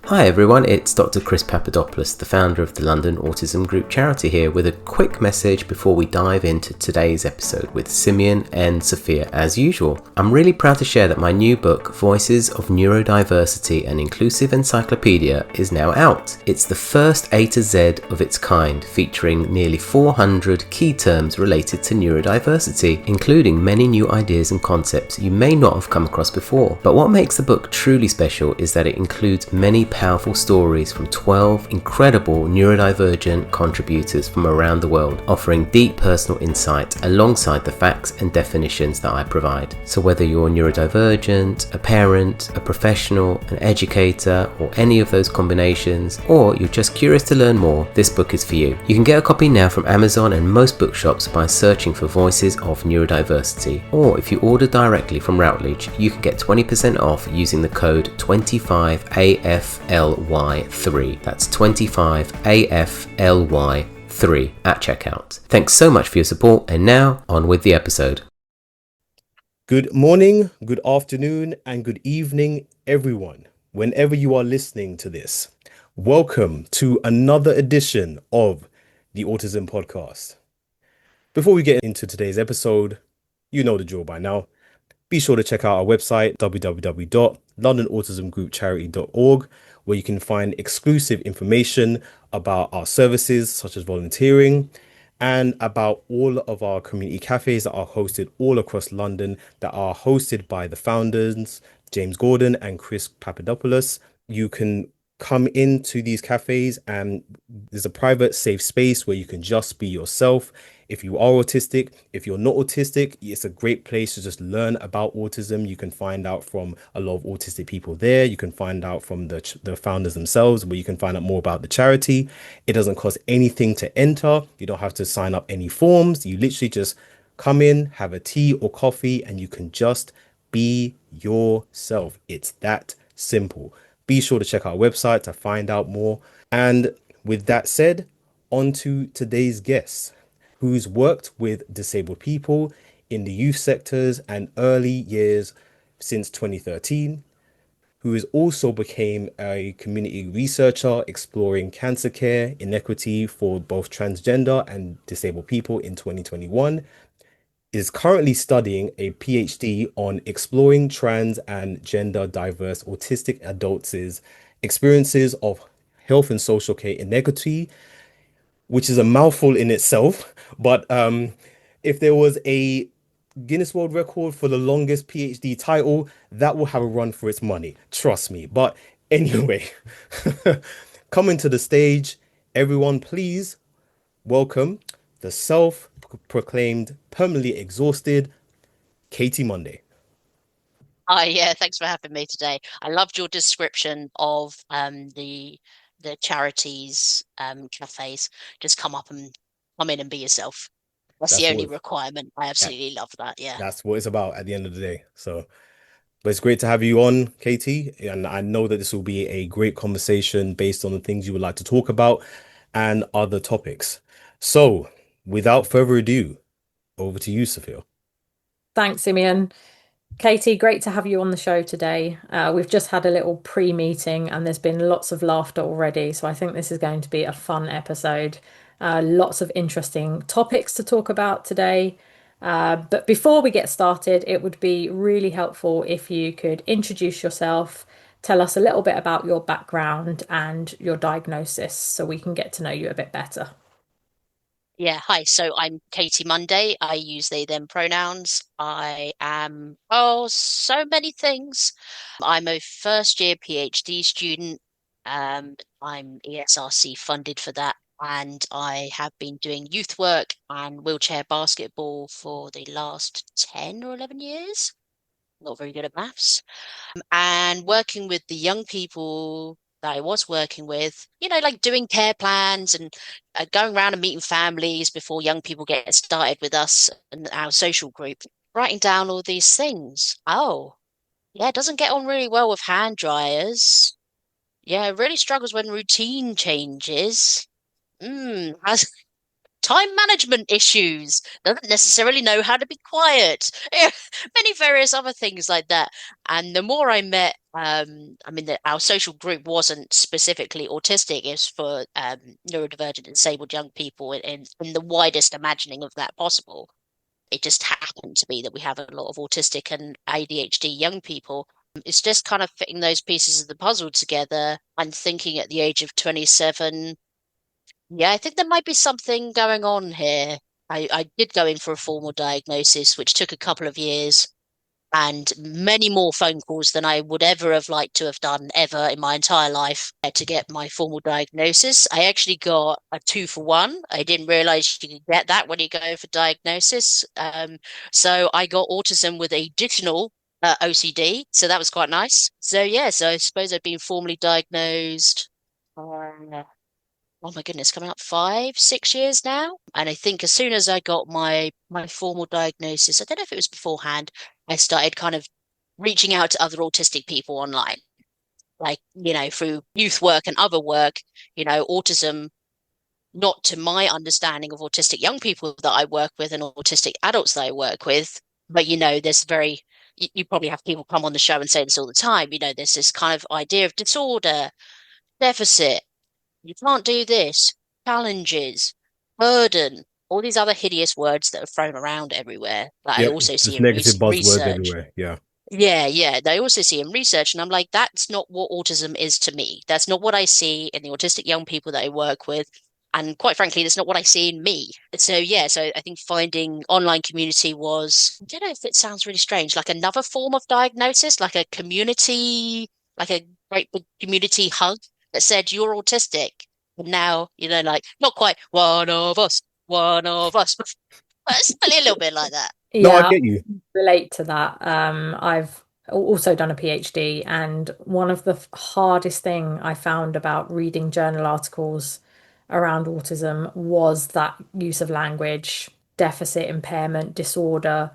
Hi everyone, it's Dr. Chris Papadopoulos, the founder of the London Autism Group charity here with a quick message before we dive into today's episode with Simeon and Sophia as usual. I'm really proud to share that my new book, Voices of Neurodiversity, an Inclusive Encyclopedia, is now out. It's the first A to Z of its kind, featuring nearly 400 key terms related to neurodiversity, including many new ideas and concepts you may not have come across before. But what makes the book truly special is that it includes many powerful stories from 12 incredible neurodivergent contributors from around the world, offering deep personal insight alongside the facts and definitions that I provide. So whether you're neurodivergent, a parent, a professional, an educator, or any of those combinations, or you're just curious to learn more, this book is for you. You can get a copy now from Amazon and most bookshops by searching for Voices of Neurodiversity, or if you order directly from Routledge, you can get 20% off using the code 25AFLY3. That's 25AFLY3 at checkout. Thanks so much for your support, and now on with the episode. Good morning, good afternoon, and good evening, everyone, whenever you are listening to this. Welcome to another edition of the Autism Podcast. Before we get into today's episode, you know the drill by now. Be sure to check out our website, www.londonautismgroupcharity.org, where you can find exclusive information about our services, such as volunteering, and about all of our community cafes that are hosted all across London, that are hosted by the founders, James Gordon and Chris Papadopoulos. You can come into these cafes and there's a private, safe space where you can just be yourself. If you are autistic, if you're not autistic, it's a great place to just learn about autism. You can find out from a lot of autistic people there. You can find out from the founders themselves, where you can find out more about the charity. It doesn't cost anything to enter. You don't have to sign up any forms. You literally just come in, have a tea or coffee, and you can just be yourself. It's that simple. Be sure to check out our website to find out more. And with that said, on to today's guest, who's worked with disabled people in the youth sectors and early years since 2013, who has also became a community researcher exploring cancer care inequity for both transgender and disabled people in 2021, is currently studying a PhD on exploring trans and gender diverse autistic adults' experiences of health and social care inequity, which is a mouthful in itself. But if there was a Guinness World Record for the longest PhD title, that will have a run for its money. Trust me. But anyway, coming to the stage, everyone, please welcome the self-proclaimed permanently exhausted Katie Munday. Hi, yeah, thanks for having me today. I loved your description of the charities cafes. Just come in and be yourself. That's the That's only what requirement. I that, absolutely love that. Yeah. that's what it's about at the end of the day. So, but it's great to have you on, Katie, and I know that this will be a great conversation based on the things you would like to talk about and other topics. So, without further ado, over to you, Sophia. Thanks, Simeon. Katie, great to have you on the show today. We've just had a little pre-meeting and there's been lots of laughter already. So I think this is going to be a fun episode. Lots of interesting topics to talk about today. But before we get started, it would be really helpful if you could introduce yourself, tell us a little bit about your background and your diagnosis so we can get to know you a bit better. Yeah, hi. So I'm Katie Munday. I use they, them pronouns. I am, so many things. I'm a first year PhD student. I'm ESRC funded for that. And I have been doing youth work and wheelchair basketball for the last 10 or 11 years. Not very good at maths. And working with the young people that I was working with, like doing care plans and going around and meeting families before young people get started with us and our social group, writing down all these things. Oh, yeah, it doesn't get on really well with hand dryers. Yeah, it really struggles when routine changes. time management issues, doesn't necessarily know how to be quiet, many various other things like that. And the more I met, our social group wasn't specifically autistic, it's for neurodivergent and disabled young people in the widest imagining of that possible. It just happened to be that we have a lot of autistic and ADHD young people. It's just kind of fitting those pieces of the puzzle together and thinking at the age of 27, yeah, I think there might be something going on here. I did go in for a formal diagnosis, which took a couple of years and many more phone calls than I would ever have liked to have done ever in my entire life to get my formal diagnosis. I actually got a 2-for-1. I didn't realize you could get that when you go for diagnosis. So I got autism with additional OCD. So that was quite nice. So yeah, so I suppose I've been formally diagnosed. Oh my goodness, coming up 5, 6 years now. And I think as soon as I got my formal diagnosis, I don't know if it was beforehand, I started kind of reaching out to other autistic people online, like, through youth work and other work, autism, not to my understanding of autistic young people that I work with and autistic adults that I work with. But, you probably have people come on the show and say this all the time, there's this kind of idea of disorder, deficit, you can't do this, challenges, burden, all these other hideous words that are thrown around everywhere that I Yep, also see just in negative buzzwords research. everywhere. Yeah. Yeah, they also see in research, and I'm like, that's not what autism is to me. That's not what I see in the autistic young people that I work with. And quite frankly, that's not what I see in me. So yeah, so I think finding online community was, I don't know if it sounds really strange, like another form of diagnosis, like a community, like a great big community hug that said you're autistic. And now, like not quite one of us, but it's a little bit like that. No, I Yeah, get you. relate to that. I've also done a PhD, and one of the hardest thing I found about reading journal articles around autism was that use of language, deficit, impairment, disorder,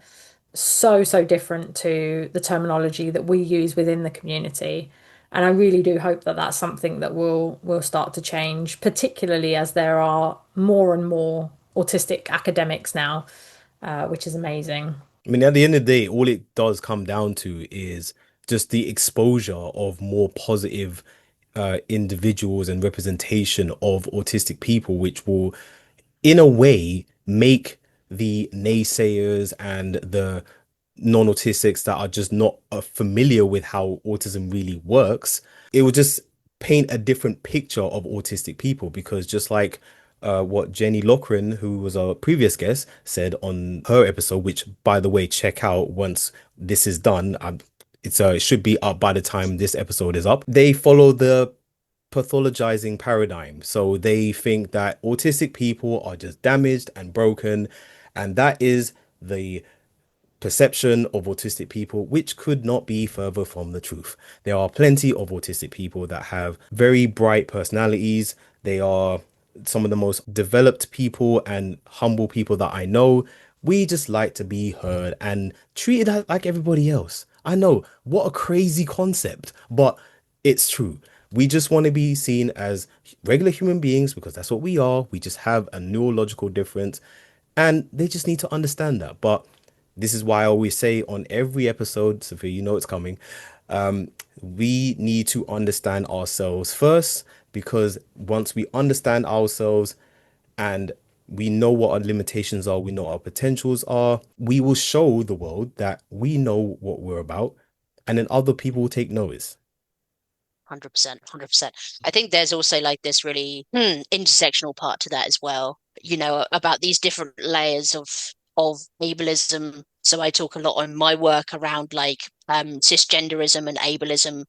so different to the terminology that we use within the community. And I really do hope that that's something that will start to change, particularly as there are more and more autistic academics now, which is amazing. I mean, at the end of the day, all it does come down to is just the exposure of more positive individuals and representation of autistic people, which will, in a way, make the naysayers and the non-autistics that are just not familiar with how autism really works, it will just paint a different picture of autistic people. Because just like what Jenny Lochran, who was our previous guest, said on her episode, which by the way, check out once this is done. It should be up by the time this episode is up. They follow the pathologizing paradigm. So they think that autistic people are just damaged and broken, and that is the perception of autistic people, which could not be further from the truth. There are plenty of autistic people that have very bright personalities. They are some of the most developed people and humble people that I know. We just like to be heard and treated like everybody else. I know, what a crazy concept, but it's true. We just want to be seen as regular human beings because that's what we are. We just have a neurological difference, and they just need to understand that. But this is why I always say on every episode, Sophia, you know it's coming. We need to understand ourselves first, because once we understand ourselves and we know what our limitations are, we know what our potentials are, we will show the world that we know what we're about, and then other people will take notice. 100%, 100%. I think there's also like this really intersectional part to that as well, about these different layers of ableism. So I talk a lot on my work around like cisgenderism and ableism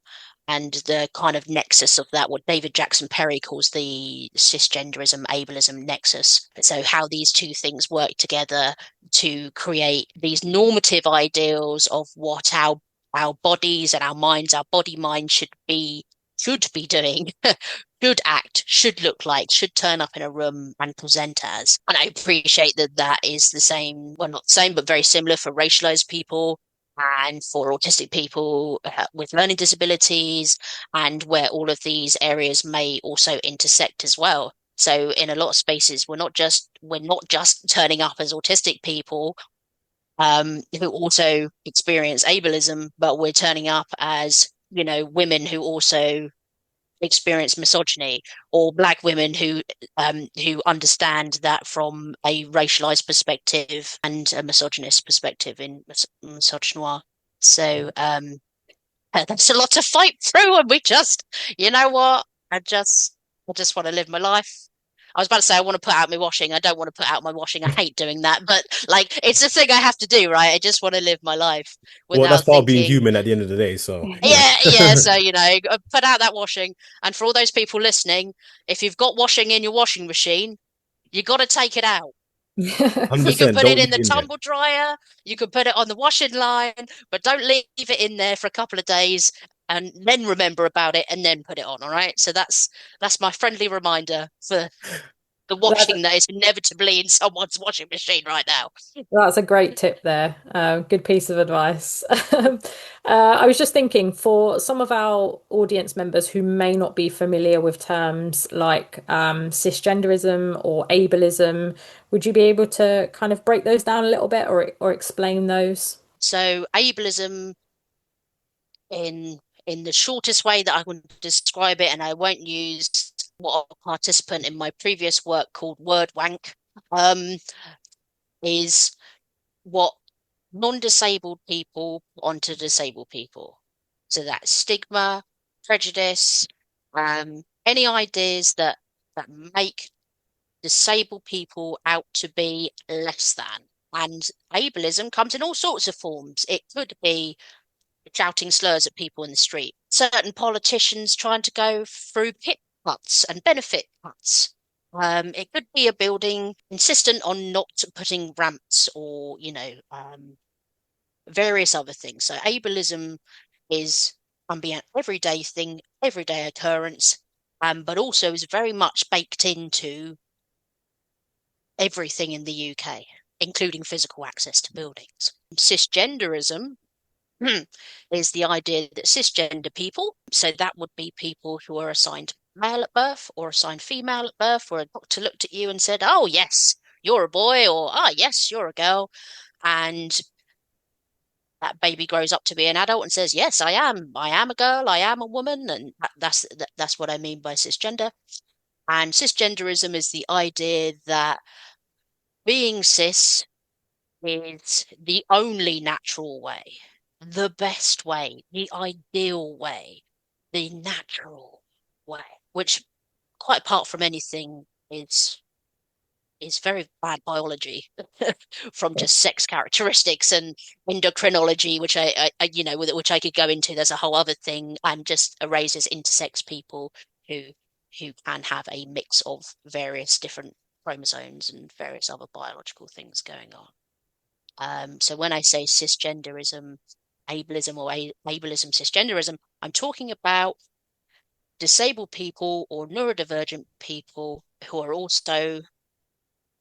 and the kind of nexus of that, what David Jackson Perry calls the cisgenderism-ableism nexus. So how these two things work together to create these normative ideals of what our bodies and our minds, our body mind should be doing, should act, should look like, should turn up in a room and present as. And I appreciate that that is the same, well, not the same, but very similar for racialized people and for autistic people with learning disabilities, and where all of these areas may also intersect as well. So in a lot of spaces, we're not just turning up as autistic people who also experience ableism, but we're turning up as, women who also experience misogyny, or Black women who understand that from a racialized perspective and a misogynist perspective in misogynoir. So that's a lot to fight through, and you know what? I just want to live my life. I was about to say I want to put out my washing. I don't want to put out my washing. I hate doing that, but like it's a thing I have to do, right? I just want to live my life Well, that's without part of being thinking. human at the end of the day. So yeah. Yeah. So, put out that washing. And for all those people listening, if you've got washing in your washing machine, you got to take it out. You can 100%. put it Don't in leave the it in there. tumble dryer, you can put it on the washing line, but don't leave it in there for a couple of days and then remember about it and then put it on. All right. So that's my friendly reminder for the That's, washing that is inevitably in someone's washing machine right now. that's a great tip there. Good piece of advice. I was just thinking for some of our audience members who may not be familiar with terms like cisgenderism or ableism, would you be able to kind of break those down a little bit or explain those? So ableism in the shortest way that I can describe it, and I won't use what a participant in my previous work called word wank, is what non-disabled people put onto disabled people. So that's stigma, prejudice, any ideas that make disabled people out to be less than. And ableism comes in all sorts of forms. It could be shouting slurs at people in the street, certain politicians trying to go through pit cuts and benefit cuts. It could be a building insistent on not putting ramps or, various other things. So ableism can be an everyday thing, everyday occurrence, but also is very much baked into everything in the UK, including physical access to buildings. Cisgenderism is the idea that cisgender people, so that would be people who are assigned male at birth or assigned female at birth, where a doctor looked at you and said, oh, yes, you're a boy, or yes, you're a girl. And that baby grows up to be an adult and says, yes, I am a girl, I am a woman. And that's what I mean by cisgender. And cisgenderism is the idea that being cis is the only natural way, the best way, the ideal way, the natural way, which, quite apart from anything, is very bad biology from just sex characteristics and endocrinology, which which I could go into. There's a whole other thing, and just raises intersex people who can have a mix of various different chromosomes and various other biological things going on. So when I say cisgenderism, ableism, or ableism, cisgenderism, I'm talking about disabled people or neurodivergent people who are also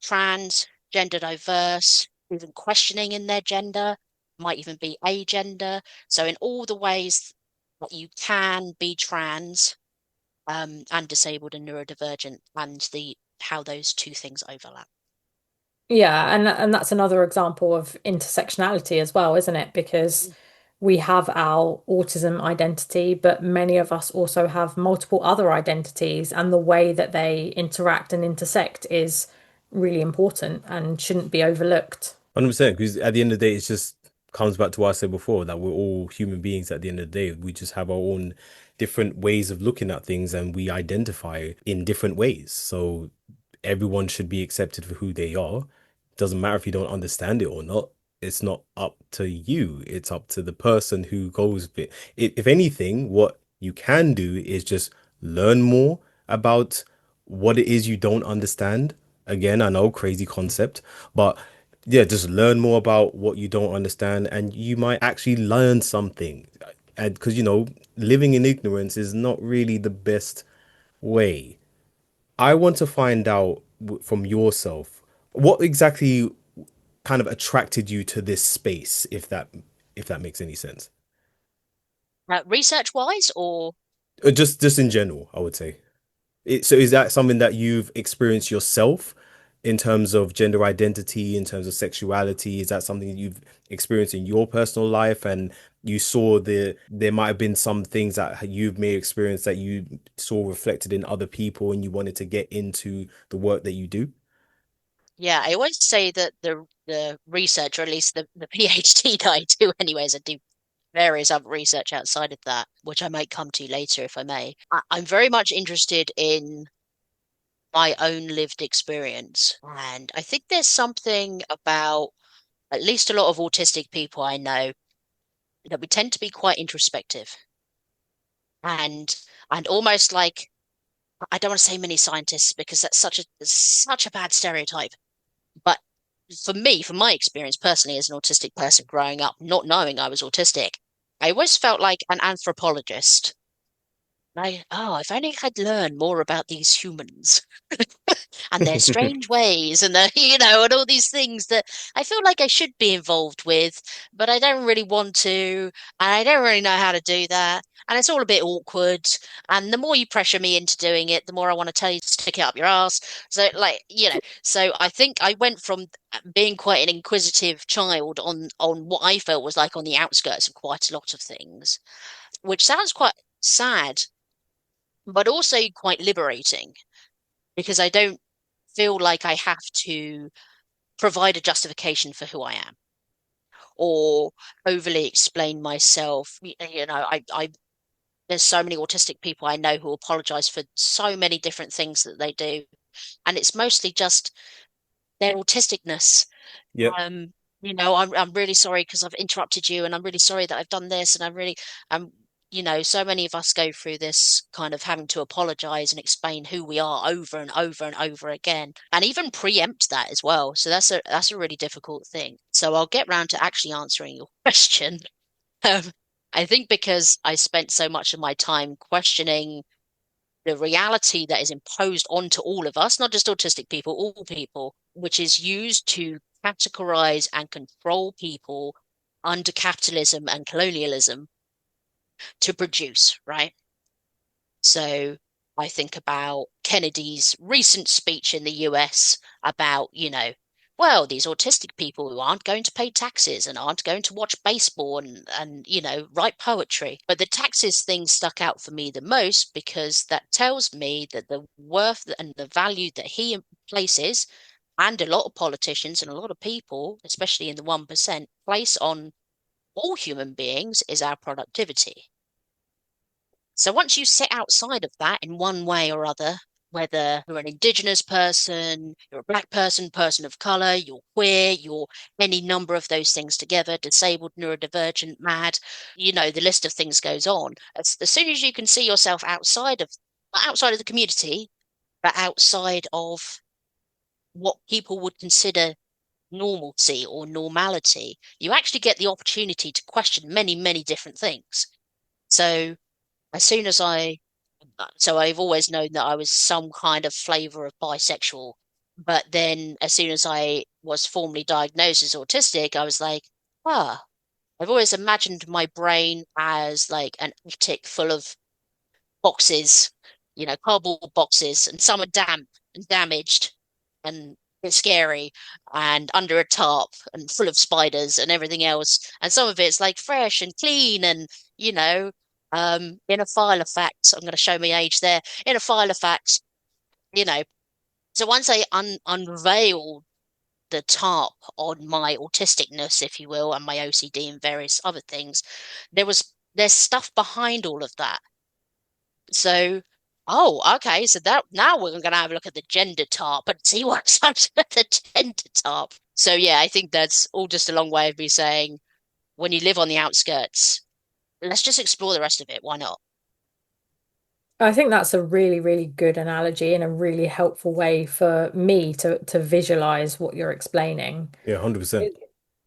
trans, gender diverse, even questioning in their gender, might even be agender. So in all the ways that you can be trans, and disabled and neurodivergent, and how those two things overlap. Yeah, and that's another example of intersectionality as well, isn't it? Because we have our autism identity, but many of us also have multiple other identities, and the way that they interact and intersect is really important and shouldn't be overlooked. 100%. Because at the end of the day, it just comes back to what I said before, that we're all human beings at the end of the day. We just have our own different ways of looking at things, and we identify in different ways. So everyone should be accepted for who they are. Doesn't matter if you don't understand it or not. It's not up to you. It's up to the person who goes with it. If anything, what you can do is just learn more about what it is you don't understand. Again, I know, crazy concept, but yeah, just learn more about what you don't understand, and you might actually learn something. And because, living in ignorance is not really the best way. I want to find out from yourself what exactly kind of attracted you to this space, if that makes any sense. Research wise, or Just in general, I would say. So is that something that you've experienced yourself in terms of gender identity, in terms of sexuality? Is that something that you've experienced in your personal life, and you saw there might have been some things that you may experience that you saw reflected in other people, and you wanted to get into the work that you do? Yeah, I always say that the research, or at least the PhD that I do anyways, I do various other research outside of that, which I might come to later if I may. I'm very much interested in my own lived experience. And I think there's something about at least a lot of autistic people I know that we tend to be quite introspective and almost like I don't want to say many scientists because that's such a bad stereotype. But for me, from my experience personally as an autistic person growing up, not knowing I was autistic, I always felt like an anthropologist. If only I'd learned more about these humans and their strange ways and and all these things that I feel like I should be involved with, but I don't really want to, and I don't really know how to do that. And it's all a bit awkward. And the more you pressure me into doing it, the more I want to tell you to stick it up your ass. So, so I think I went from being quite an inquisitive child on what I felt was like on the outskirts of quite a lot of things, which sounds quite sad, but also quite liberating because I don't feel like I have to provide a justification for who I am or overly explain myself. I there's so many autistic people I know who apologize for so many different things that they do, and it's mostly just their autisticness. Yep. I'm really sorry because I've interrupted you, and I'm really sorry that I've done this, and so many of us go through this kind of having to apologize and explain who we are over and over and over again, and even preempt that as well. So that's a really difficult thing. So I'll get round to actually answering your question. Um, I think because I spent so much of my time questioning the reality that is imposed onto all of us, not just autistic people, all people, which is used to categorize and control people under capitalism and colonialism to produce, right? So I think about Kennedy's recent speech in the US about, well, these autistic people who aren't going to pay taxes and aren't going to watch baseball and write poetry. But the taxes thing stuck out for me the most because that tells me that the worth and the value that he places, and a lot of politicians and a lot of people, especially in the 1%, place on all human beings is our productivity. So once you sit outside of that in one way or other, whether you're an indigenous person, you're a black person, person of color, you're queer, you're any number of those things together, disabled, neurodivergent, mad, the list of things goes on. As soon as you can see yourself not outside of the community, but outside of what people would consider normalcy or normality, you actually get the opportunity to question many, many different things. So as soon as I've always known that I was some kind of flavor of bisexual. But then as soon as I was formally diagnosed as autistic, I was like, I've always imagined my brain as like an attic full of boxes, cardboard boxes, and some are damp and damaged and it's scary and under a tarp and full of spiders and everything else. And some of it's like fresh and clean and, in a file of facts, I'm going to show my age there, in a file of facts, you know. So once I unveiled the tarp on my autisticness, if you will, and my OCD and various other things, there's stuff behind all of that. So, oh, okay. So that now we're going to have a look at the gender tarp and see what's under the gender tarp. So yeah, I think that's all just a long way of me saying when you live on the outskirts, let's just explore the rest of it. Why not? I think that's a really, really good analogy and a really helpful way for me to visualize what you're explaining. Yeah, 100%.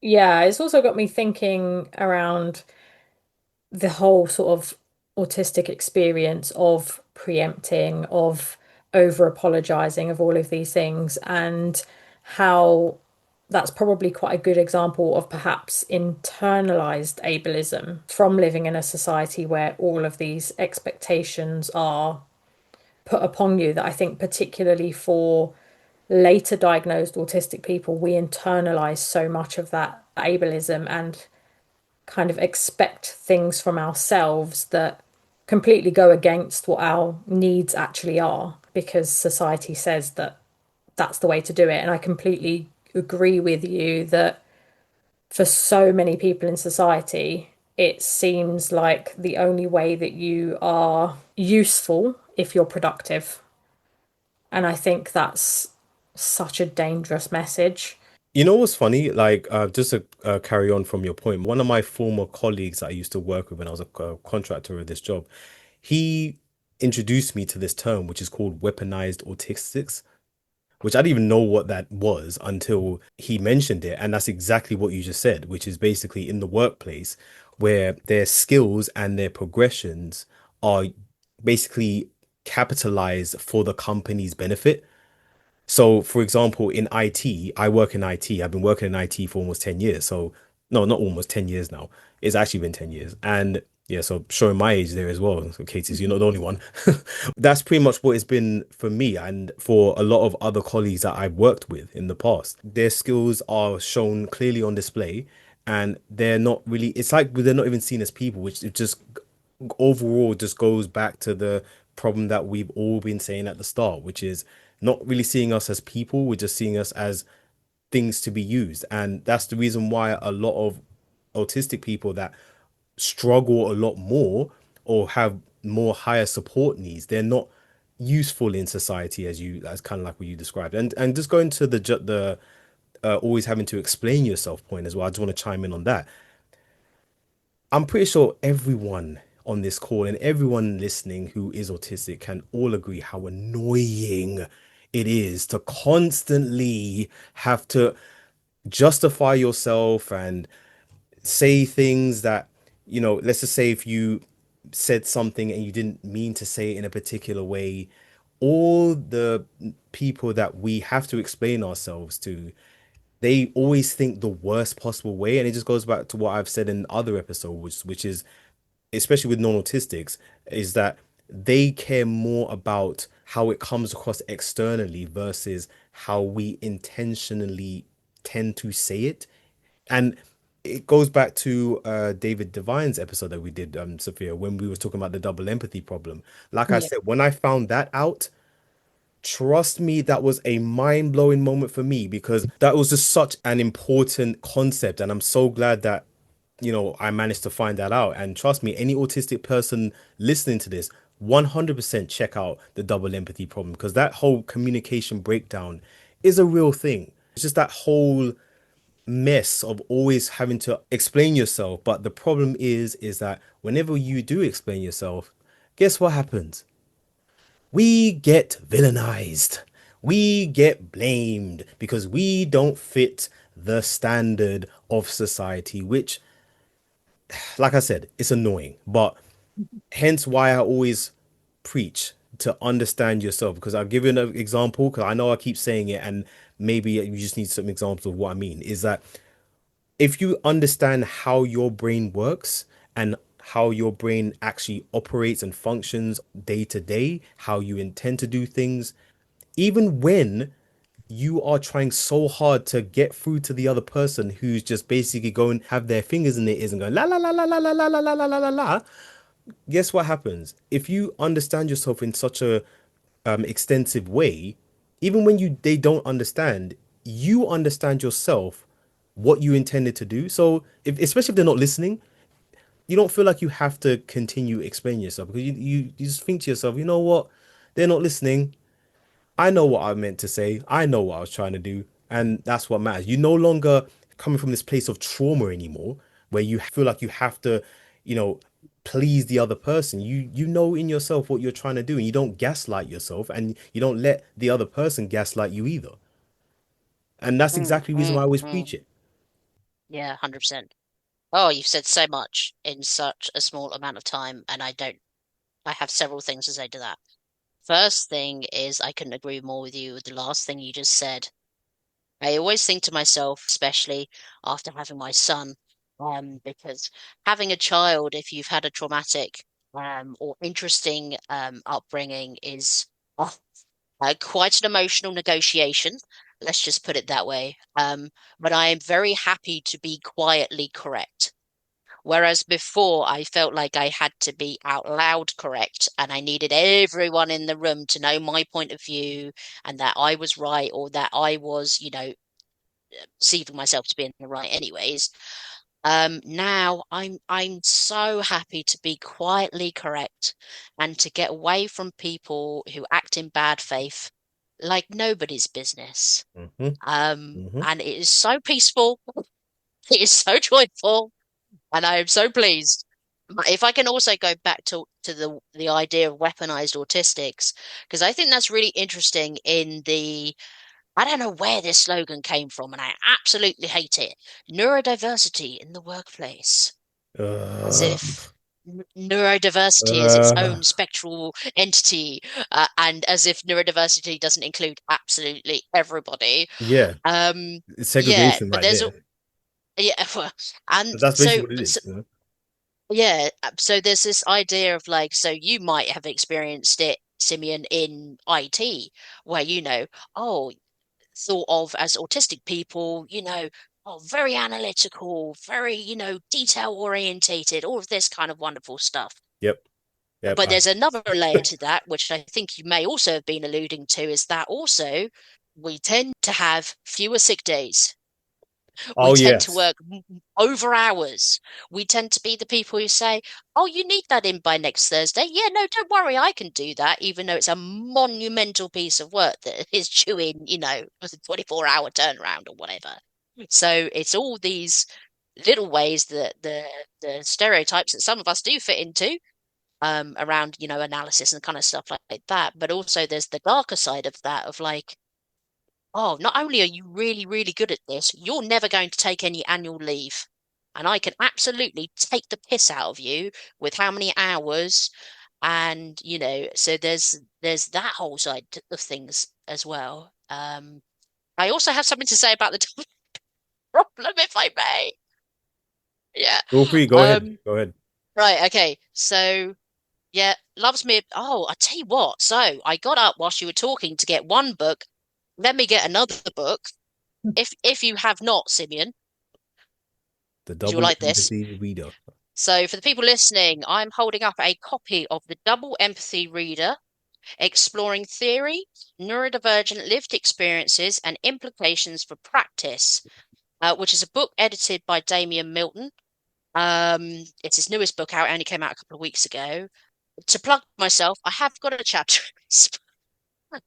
Yeah, it's also got me thinking around the whole sort of autistic experience of preempting, of over apologizing, of all of these things, and how that's probably quite a good example of perhaps internalized ableism from living in a society where all of these expectations are put upon you that I think particularly for later diagnosed autistic people, we internalize so much of that ableism and kind of expect things from ourselves that completely go against what our needs actually are because society says that that's the way to do it. And I completely agree with you that for so many people in society, it seems like the only way that you are useful if you're productive. And I think that's such a dangerous message. You know what's funny? Like, just to carry on from your point, one of my former colleagues that I used to work with when I was a contractor of this job, he introduced me to this term, which is called weaponized autistics, which I didn't even know what that was until he mentioned it. And that's exactly what you just said, which is basically in the workplace where their skills and their progressions are basically capitalized for the company's benefit. So, for example, in IT, I work in IT. I've been working in IT for almost 10 years. So, no, not almost 10 years now. It's actually been 10 years. And yeah, so showing my age there as well. So, Katie, you're not the only one. That's pretty much what it's been for me and for a lot of other colleagues that I've worked with in the past. Their skills are shown clearly on display and they're not really, it's like they're not even seen as people, which it just overall just goes back to the problem that we've all been saying at the start, which is not really seeing us as people. We're just seeing us as things to be used. And that's the reason why a lot of autistic people that struggle a lot more or have more higher support needs, they're not useful in society as kind of like what you described. And just going to the always having to explain yourself point as well. I just want to chime in on that. I'm pretty sure everyone on this call and everyone listening who is autistic can all agree how annoying it is to constantly have to justify yourself and say things that, let's just say if you said something and you didn't mean to say it in a particular way, all the people that we have to explain ourselves to, they always think the worst possible way. And it just goes back to what I've said in other episodes, which is, especially with non-autistics, is that they care more about how it comes across externally versus how we intentionally tend to say it. And it goes back to David Devine's episode that we did, Sophia, when we were talking about the double empathy problem. Like I Yeah. said, when I found that out, trust me, that was a mind-blowing moment for me because that was just such an important concept. And I'm so glad that, I managed to find that out. And trust me, any autistic person listening to this, 100% check out the double empathy problem because that whole communication breakdown is a real thing. It's just that whole mess of always having to explain yourself. But the problem is that whenever you do explain yourself, guess what happens? We get villainized. We get blamed because we don't fit the standard of society, which, like I said, it's annoying. But hence why I always preach to understand yourself. Because I'll give you an example, because I know I keep saying it, and maybe you just need some examples of what I mean. Is that if you understand how your brain works and how your brain actually operates and functions day to day, how you intend to do things, even when you are trying so hard to get through to the other person who's just basically going have their fingers in their ears and going la la la la la la la la la la la la la, guess what happens? If you understand yourself in such a extensive way, even when they don't understand, you understand yourself what you intended to do. So if especially if they're not listening, you don't feel like you have to continue explaining yourself because you just think to yourself, you know what? They're not listening. I know what I meant to say. I know what I was trying to do. And that's what matters. You're no longer coming from this place of trauma anymore, where you feel like you have to, you know, please the other person. You know in yourself what you're trying to do, and you don't gaslight yourself, and you don't let the other person gaslight you either. And that's Mm, exactly the reason why mm, I always mm. preach it. Yeah, 100%. Oh, you've said so much in such a small amount of time, and I have several things to say to that. First thing is, I couldn't agree more with you with the last thing you just said. I always think to myself, especially after having my son, because having a child, if you've had a traumatic or interesting upbringing, is Quite an emotional negotiation. Let's just put it that way. But I am very happy to be quietly correct. Whereas before, I felt like I had to be out loud correct, and I needed everyone in the room to know my point of view and that I was right, or that I was, perceiving myself to be in the right anyways. Now I'm so happy to be quietly correct and to get away from people who act in bad faith like nobody's business. Hmm. Hmm. And it is so peaceful, it is so joyful, and I am so pleased. If I can also go back to the idea of weaponized autistics, because I think that's really interesting in the I don't know where this slogan came from, and I absolutely hate it. Neurodiversity in the workplace, as Uh, if neurodiversity is its uh, own spectral entity, and as if neurodiversity doesn't include absolutely everybody. yeah, Um, it's yeah, segregation but right there's there. yeah, and But that's so, basically what it so is, you know? yeah, so there's this idea of like, so you might have experienced it, Simeon, in IT, where oh, thought of as autistic people, oh, very analytical, very, detail orientated, all of this kind of wonderful stuff. Yep, yep. But there's another layer to that, which I think you may also have been alluding to, is that also we tend to have fewer sick days. We Oh tend to yes. work over hours. We tend to be the people who say, "Oh, you need that in by next Thursday." Yeah, no, don't worry, I can do that, even though it's a monumental piece of work that is due in, a 24-hour turnaround or whatever. So it's all these little ways that the stereotypes that some of us do fit into, around, analysis and kind of stuff like that. But also there's the darker side of that, of like, oh, not only are you really, really good at this, you're never going to take any annual leave. And I can absolutely take the piss out of you with how many hours. And, so there's that whole side of things as well. I also have something to say about the problem, if I may. Yeah. Feel free, go ahead. Um, Go ahead. right, okay. So yeah, loves me. Oh, I tell you what. So I got up whilst you were talking to get one book. Let me get another book. If you have not, Simeon, The you will double like this. empathy reader. So, for the people listening, I'm holding up a copy of the Double Empathy Reader, exploring theory, neurodivergent lived experiences, and implications for practice, which is a book edited by Damien Milton. It's his newest book out, it only came out a couple of weeks ago. To plug myself, I have got a chapter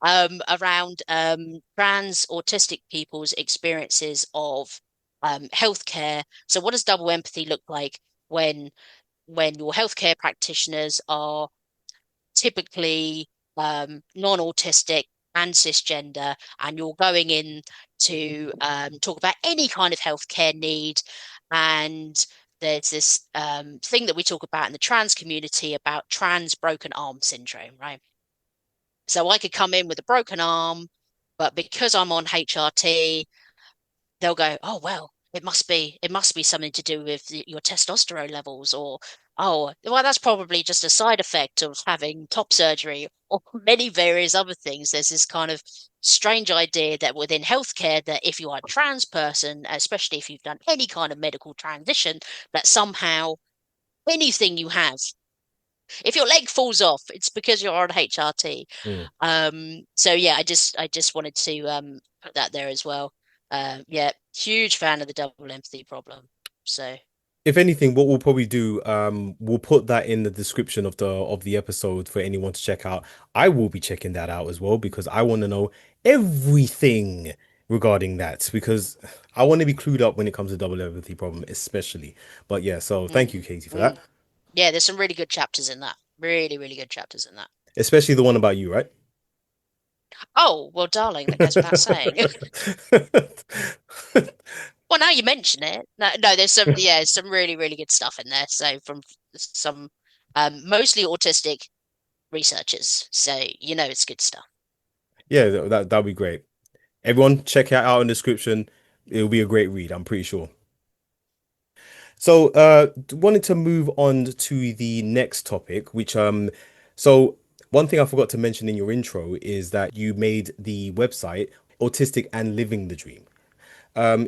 around trans autistic people's experiences of healthcare. So, what does double empathy look like when your healthcare practitioners are typically non-autistic and cisgender, and you're going in to talk about any kind of healthcare need, and there's this thing that we talk about in the trans community about trans broken arm syndrome, right? So I could come in with a broken arm, but because I'm on HRT, they'll go, "Oh well, it must be something to do with your testosterone levels," or "Oh, well, that's probably just a side effect of having top surgery," or many various other things. There's this kind of strange idea that within healthcare, that if you are a trans person, especially if you've done any kind of medical transition, that somehow anything you have, if your leg falls off, it's because you're on HRT. Mm. So yeah, I just wanted to put that there as well. Yeah, huge fan of the double empathy problem. So If anything, what we'll probably do, we'll put that in the description of the episode for anyone to check out. I will be checking that out as well because I want to know everything regarding that because I want to be clued up when it comes to double empathy problem, especially. But yeah, so thank mm, you, Katie, for that. mm. Yeah, there's some really good chapters in that. Really, really good chapters in that. Especially the one about you, right? Oh, well, darling, that goes without saying. Well, now you mention it. No, there's some really, really good stuff in there. So from some mostly autistic researchers. So it's good stuff. Yeah, that'd be great. Everyone, check it out in the description. It'll be a great read, I'm pretty sure. So, wanted to move on to the next topic, which so One thing I forgot to mention in your intro is that you made the website Autistic and Living the Dream.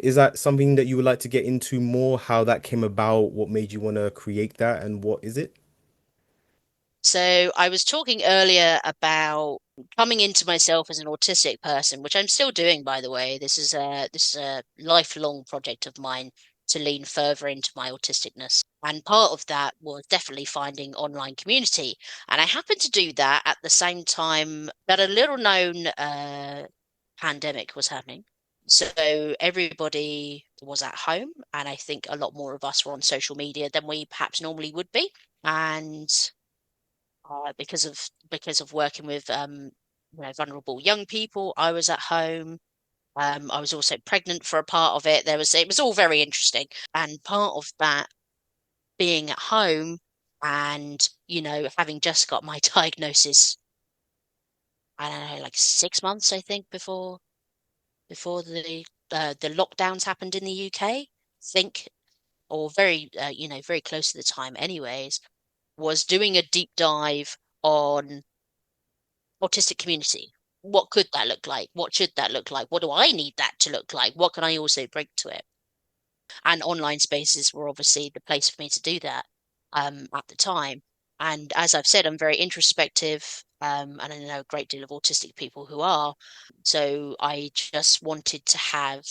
Is that something that you would like to get into more? How that came about? What made you want to create that? And what is it? So I was talking earlier about coming into myself as an autistic person, which I'm still doing, by the way. This is a lifelong project of mine to lean further into my autisticness. And part of that was definitely finding online community. And I happened to do that at the same time that a little known pandemic was happening. So everybody was at home, and I think a lot more of us were on social media than we perhaps normally would be. And because of working with vulnerable young people, I was at home. I was also pregnant for a part of it. It was all very interesting, and part of that being at home and having just got my diagnosis, I don't know, like 6 months I think before the lockdowns happened in the UK. Think or very very close to the time, anyways. Was doing a deep dive on autistic community. What could that look like? What should that look like? What do I need that to look like? What can I also bring to it? And online spaces were obviously the place for me to do that at the time. And as I've said, I'm very introspective, and I know a great deal of autistic people who are. So I just wanted to have,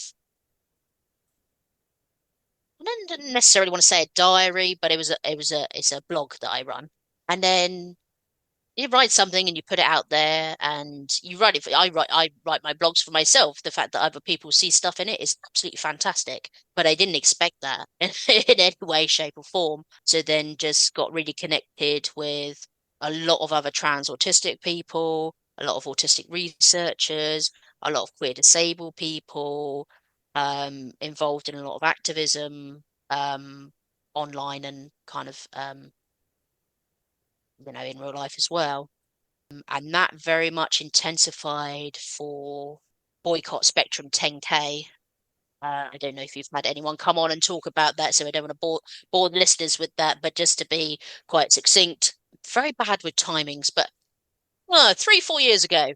I don't necessarily want to say a diary, but it's a blog that I run. And then you write something and you put it out there and you write it I write my blogs for myself. The fact that other people see stuff in it is absolutely fantastic, but I didn't expect that in any way, shape or form. So then just got really connected with a lot of other trans autistic people, a lot of autistic researchers, a lot of queer disabled people, involved in a lot of activism, online and kind of in real life as well. And that very much intensified for Boycott Spectrum 10K. I don't know if you've had anyone come on and talk about that, so I don't want to bore the listeners with that, but just to be quite succinct, very bad with timings, but 3-4 years ago,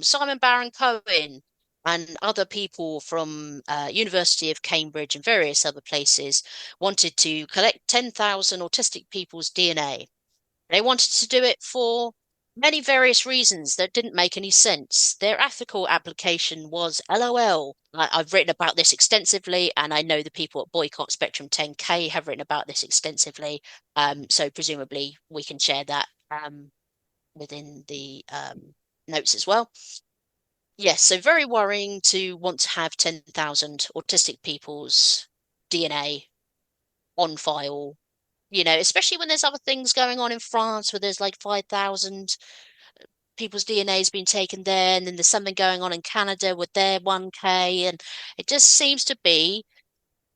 Simon Baron Cohen and other people from University of Cambridge and various other places wanted to collect 10,000 autistic people's DNA. They wanted to do it for many various reasons that didn't make any sense. Their ethical application was LOL. I've written about this extensively, and I know the people at Boycott Spectrum 10K have written about this extensively. So presumably we can share that within the notes as well. Yes, so very worrying to want to have 10,000 autistic people's DNA on file, especially when there's other things going on in France where there's like 5,000 people's DNA has been taken there, and then there's something going on in Canada with their 1K, and it just seems to be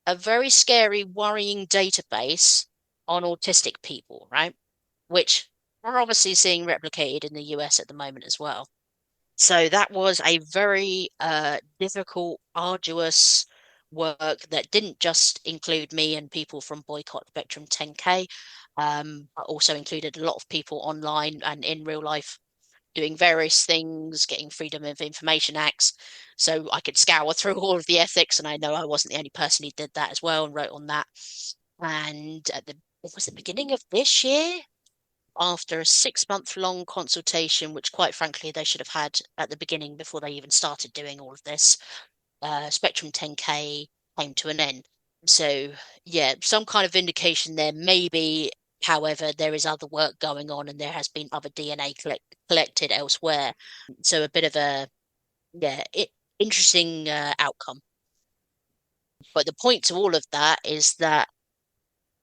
a very scary, worrying database on autistic people, right? Which we're obviously seeing replicated in the US at the moment as well. So that was a very difficult, arduous work that didn't just include me and people from Boycott Spectrum 10K, but also included a lot of people online and in real life doing various things, getting Freedom of Information Acts. So I could scour through all of the ethics, and I know I wasn't the only person who did that as well and wrote on that. And it was the beginning of this year, after a 6-month long consultation, which quite frankly they should have had at the beginning before they even started doing all of this, Spectrum 10K came to an end. So yeah, some kind of vindication there, maybe. However, there is other work going on and there has been other DNA collected elsewhere. So a bit of a, interesting outcome. But the point to all of that is that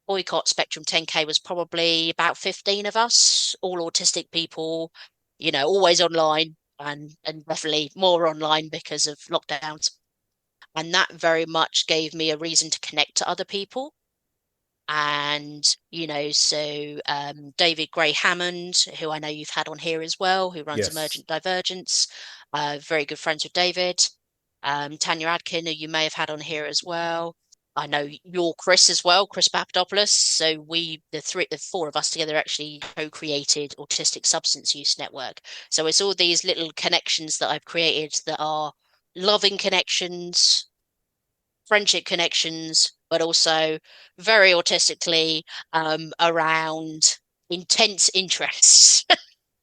Boycott Spectrum 10K was probably about 15 of us, all autistic people, always online and definitely more online because of lockdowns. And that very much gave me a reason to connect to other people. And, so David Gray Hammond, who I know you've had on here as well, who runs Yes. Emergent Divergence, very good friends with David. Tanya Adkin, who you may have had on here as well. I know you're Chris as well, Chris Papadopoulos. So the four of us together actually co-created Autistic Substance Use Network. So it's all these little connections that I've created that are loving connections, friendship connections, but also very autistically around intense interests.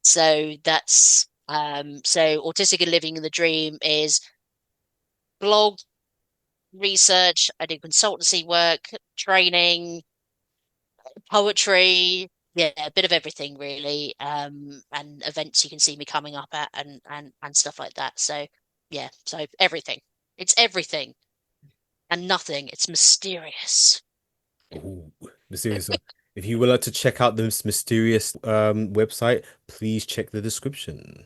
So that's so Autistic and Living in the Dream is blog, research, I do consultancy work, training, poetry, yeah, a bit of everything really. And events you can see me coming up at and stuff like that. So yeah, so everything. It's everything and nothing. It's mysterious. Ooh, mysterious. If you would like to check out this mysterious website, please check the description.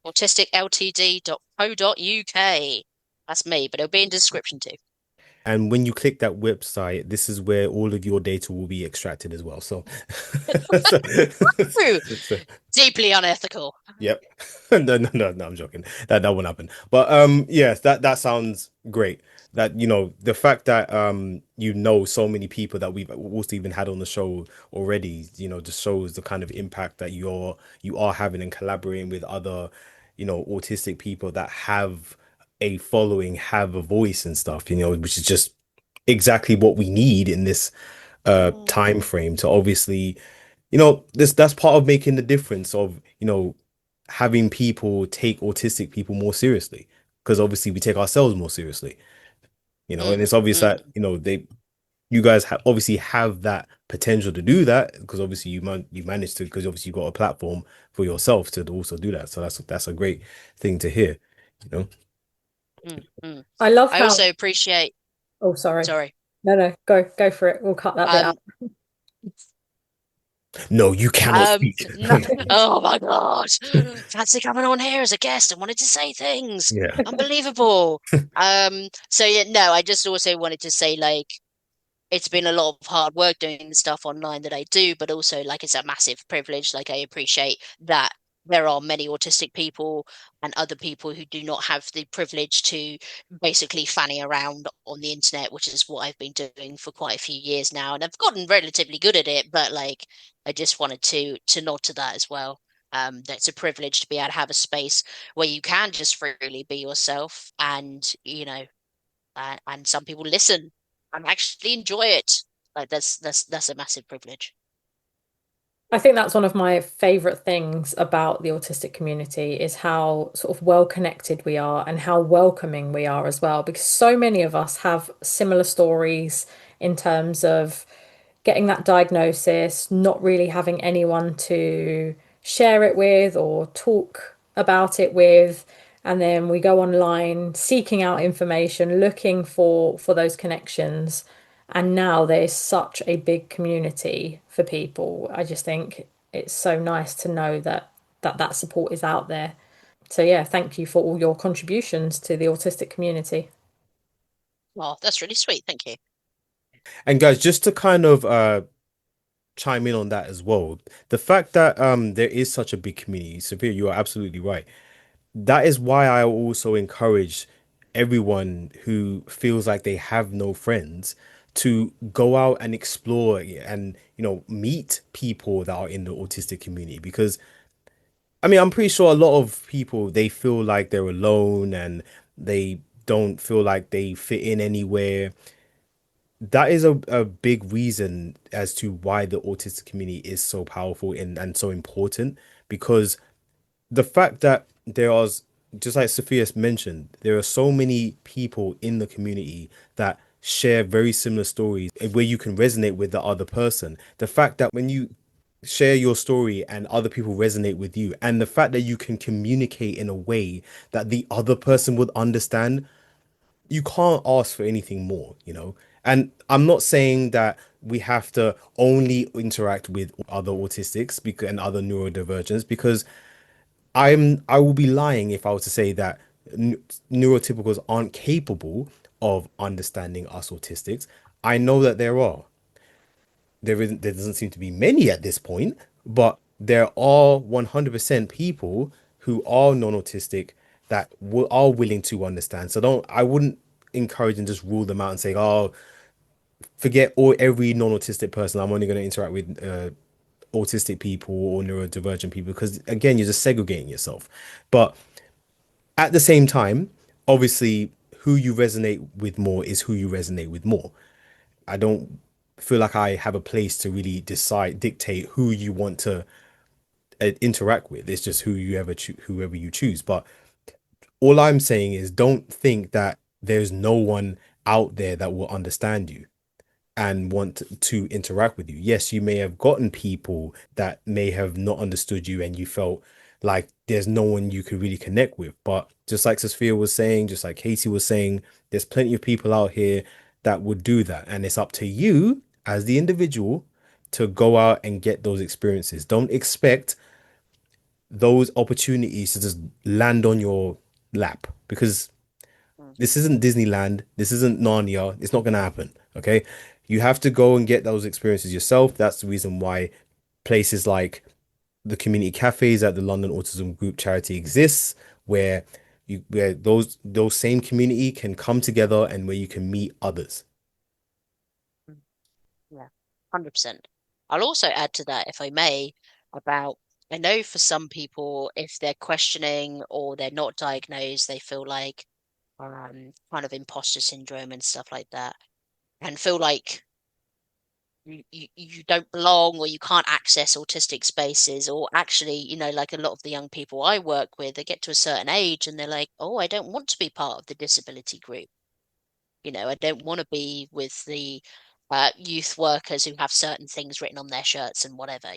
AutisticLTD.co.uk. That's me, but it'll be in the description too. And when you click that website, this is where all of your data will be extracted as well. So, so, so Deeply unethical. yep. No, I'm joking. That won't happen. But yes, that sounds great. That the fact that so many people that we've also even had on the show already, just shows the kind of impact that you are having and collaborating with other, autistic people that have a following, have a voice and stuff, which is just exactly what we need in this time frame to obviously, that's part of making the difference of, having people take autistic people more seriously, because obviously we take ourselves more seriously, and it's obvious that, you guys obviously have that potential to do that, because obviously you managed to, because obviously you've got a platform for yourself to also do that. So that's a great thing to hear, you know. I love I how. also appreciate. Oh, sorry. Sorry. No, go for it. We'll cut that bit out. No, you cannot speak. Oh my God. Fancy coming on here as a guest and wanted to say things. Yeah. Unbelievable. So yeah, no, I just also wanted to say, like, it's been a lot of hard work doing the stuff online that I do, but also, like, it's a massive privilege. Like, I appreciate that there are many autistic people and other people who do not have the privilege to basically fanny around on the internet, which is what I've been doing for quite a few years now, and I've gotten relatively good at it. But like, I just wanted to nod to that as well. That's a privilege to be able to have a space where you can just freely be yourself, and and some people listen and actually enjoy it. Like, that's a massive privilege. I think that's one of my favorite things about the autistic community is how sort of well connected we are and how welcoming we are as well, because so many of us have similar stories in terms of getting that diagnosis, not really having anyone to share it with or talk about it with. And then we go online seeking out information, looking for those connections. And now there's such a big community for people. I just think it's so nice to know that support is out there. So yeah, thank you for all your contributions to the autistic community. Oh, that's really sweet. Thank you. And guys, just to kind of chime in on that as well, the fact that there is such a big community, Sophia, you are absolutely right. That is why I also encourage everyone who feels like they have no friends to go out and explore and meet people that are in the autistic community, because I mean, I'm pretty sure a lot of people, they feel like they're alone and they don't feel like they fit in anywhere. That is a big reason as to why the autistic community is so powerful and so important, because the fact that there are, just like Sophia mentioned, there are so many people in the community that share very similar stories where you can resonate with the other person. The fact that when you share your story and other people resonate with you, and the fact that you can communicate in a way that the other person would understand, you can't ask for anything more. And I'm not saying that we have to only interact with other autistics and other neurodivergents, because I will be lying if I was to say that neurotypicals aren't capable of understanding us autistics. I know that there are. There doesn't seem to be many at this point, but there are 100% people who are non-autistic that are willing to understand. So I wouldn't encourage and just rule them out and say, oh, forget all every non-autistic person. I'm only going to interact with autistic people or neurodivergent people because again, you're just segregating yourself. But at the same time, obviously, who you resonate with more is who you resonate with more. I don't feel like I have a place to really dictate who you want to interact with. It's just whoever you choose. But all I'm saying is don't think that there's no one out there that will understand you and want to interact with you. Yes, you may have gotten people that may have not understood you and you felt like there's no one you could really connect with. But just like Sophia was saying, just like Katie was saying, there's plenty of people out here that would do that. And it's up to you as the individual to go out and get those experiences. Don't expect those opportunities to just land on your lap because Mm. this isn't Disneyland. This isn't Narnia. It's not going to happen. Okay. You have to go and get those experiences yourself. That's the reason why places like the community cafes at the London Autism Group charity exists, where where those same community can come together and where you can meet others. Mm. Yeah, 100%. I'll also add to that, if I may, about I know for some people, if they're questioning or they're not diagnosed, they feel like kind of imposter syndrome and stuff like that, and feel like you don't belong or you can't access autistic spaces. Or actually, like a lot of the young people I work with, they get to a certain age and they're like, oh, I don't want to be part of the disability group. I don't want to be with the youth workers who have certain things written on their shirts and whatever.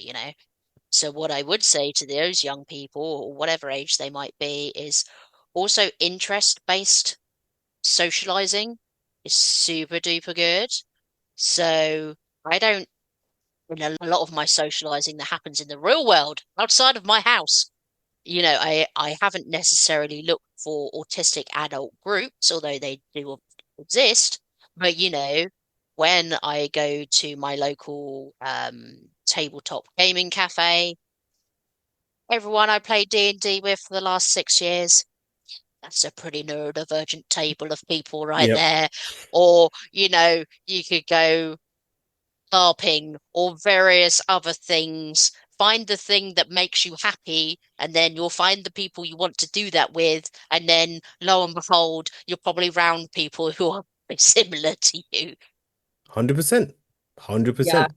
So what I would say to those young people, or whatever age they might be, is also interest-based socializing is super duper good. So I don't, a lot of my socializing that happens in the real world outside of my house. I haven't necessarily looked for autistic adult groups, although they do exist. But when I go to my local tabletop gaming cafe, everyone I played D&D with for the last 6 years, that's a pretty neurodivergent table of people right Yep. there. Or, you could go LARPing or various other things. Find the thing that makes you happy, and then you'll find the people you want to do that with. And then, lo and behold, you're probably around people who are similar to you. 100%. Yeah. 100%.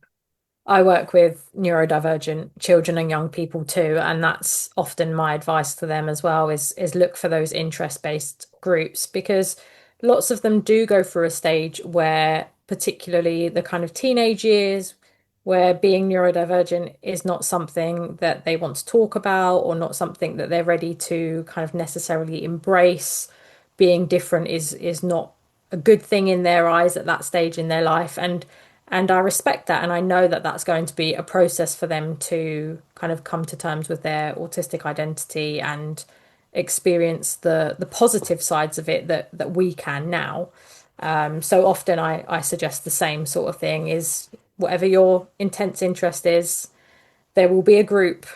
I work with neurodivergent children and young people too, and that's often my advice to them as well is look for those interest-based groups because lots of them do go through a stage where particularly the kind of teenage years where being neurodivergent is not something that they want to talk about or not something that they're ready to kind of necessarily embrace. Being different is not a good thing in their eyes at that stage in their life, and I respect that, and I know that that's going to be a process for them to kind of come to terms with their autistic identity and experience the positive sides of it that we can now. So often I suggest the same sort of thing is whatever your intense interest is, there will be a group.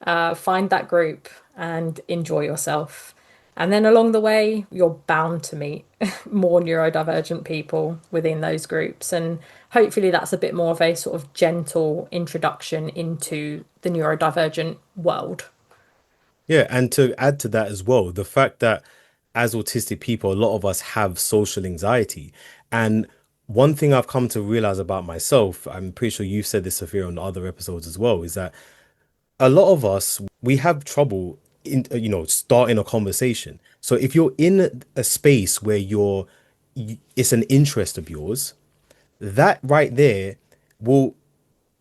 Find that group and enjoy yourself. And then along the way, you're bound to meet more neurodivergent people within those groups. And hopefully, that's a bit more of a sort of gentle introduction into the neurodivergent world. Yeah, and to add to that as well, the fact that as autistic people, a lot of us have social anxiety. And one thing I've come to realize about myself, I'm pretty sure you've said this, Sophia, on the other episodes as well, is that a lot of us, we have trouble in, starting a conversation. So if you're in a space where it's an interest of yours, that right there will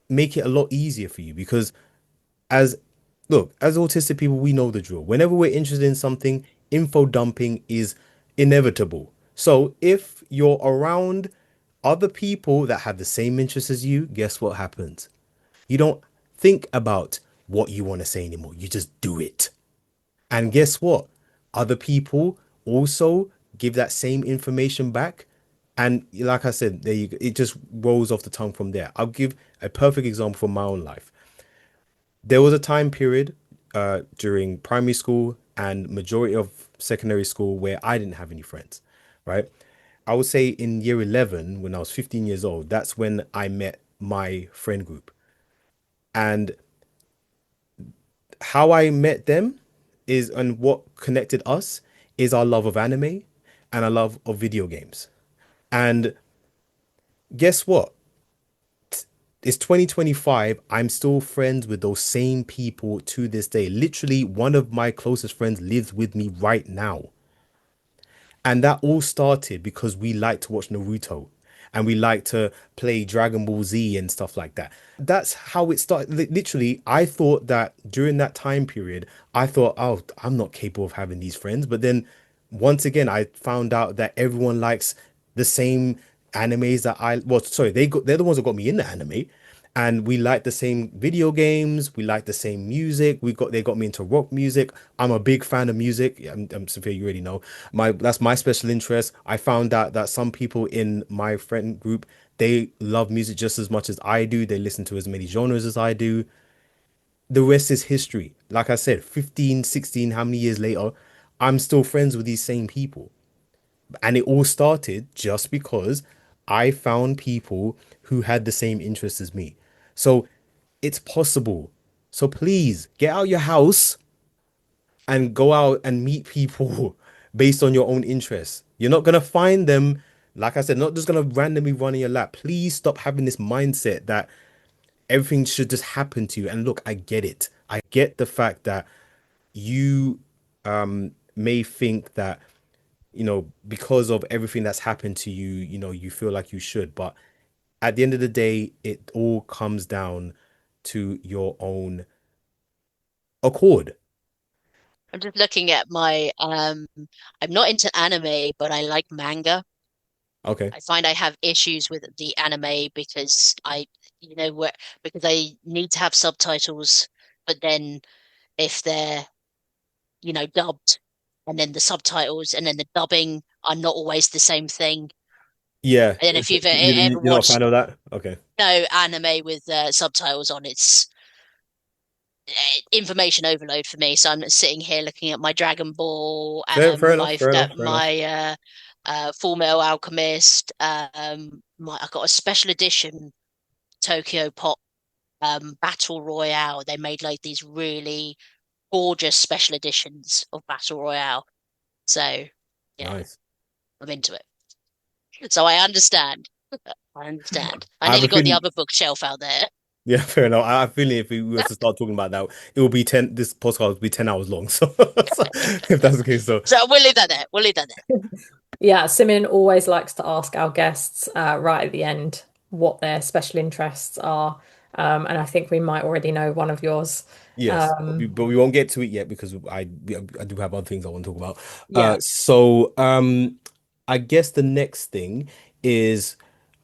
make it a lot easier for you because as look, as autistic people, we know the drill. Whenever we're interested in something, info dumping is inevitable. So if you're around other people that have the same interests as you, guess what happens? You don't think about what you want to say anymore. You just do it. And guess what? Other people also give that same information back. And like I said, there you go. It just rolls off the tongue from there. I'll give a perfect example from my own life. There was a time period during primary school and majority of secondary school where I didn't have any friends, right? I would say in year 11, when I was 15 years old, that's when I met my friend group. And how I met them is, and what connected us is our love of anime and our love of video games. And guess what? It's 2025. I'm still friends with those same people to this day. Literally, one of my closest friends lives with me right now. And that all started because we like to watch Naruto and we like to play Dragon Ball Z and stuff like that. That's how it started. Literally, I thought that during that time period, I thought, oh, I'm not capable of having these friends. But then once again, I found out that everyone likes the same animes that well, sorry, they're the ones that got me into anime. And we like the same video games. We like the same music. They got me into rock music. I'm a big fan of music. Yeah, Sophia, you already know that's my special interest. I found out that some people in my friend group, they love music just as much as I do. They listen to as many genres as I do. The rest is history. Like I said, 15, 16, how many years later, I'm still friends with these same people. And it all started just because I found people who had the same interests as me. So it's possible. So please get out your house and go out and meet people based on your own interests. You're not going to find them, like I said, not just going to randomly run in your lap. Please stop having this mindset that everything should just happen to you. And look, I get it. I get the fact that you may think that because of everything that's happened to you, you feel like you should. But at the end of the day, it all comes down to your own accord. I'm just looking at my I'm not into anime, but I like manga. Okay. I find I have issues with the anime because because I need to have subtitles, but then if they're, dubbed, and then the subtitles and then the dubbing are not always the same thing. Yeah. And then if you've ever You're not a fan watched of that? Okay. anime with subtitles on, it's information overload for me. So I'm sitting here looking at my Dragon Ball Fair and enough. Fair enough. Fair enough. my Full Metal Alchemist. I got a special edition Tokyo Pop Battle Royale. They made like these really gorgeous special editions of Battle Royale. So yeah, Nice. I'm into it. So I understand. I understand. I I have nearly a got the feeling. other bookshelf out there. Yeah, fair enough. I have a feeling if we were to start talking about that, it will be 10. This podcast will be 10 hours long. So, if that's the case, so So we'll leave that there. We'll leave that there. Yeah, Simeon always likes to ask our guests right at the end what their special interests are. And I think we might already know one of yours. yes, but we won't get to it yet because I do have other things I want to talk about. Yeah. I guess the next thing is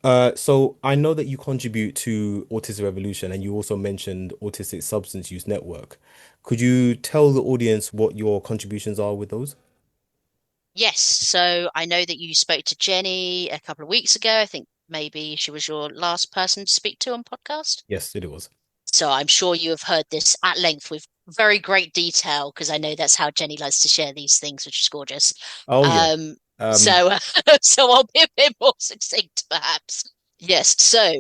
so I know that you contribute to Autism Revolution and you also mentioned Autistic Substance Use Network. Could you tell the audience what your contributions are with those? Yes. So I know that you spoke to Jenny a couple of weeks ago. I think maybe she was your last person to speak to on podcast. Yes, it was. So I'm sure you have heard this at length with very great detail because I know that's how Jenny likes to share these things, which is gorgeous. Oh yeah. Um, Um, so so I'll be a bit more succinct, perhaps. Yes. So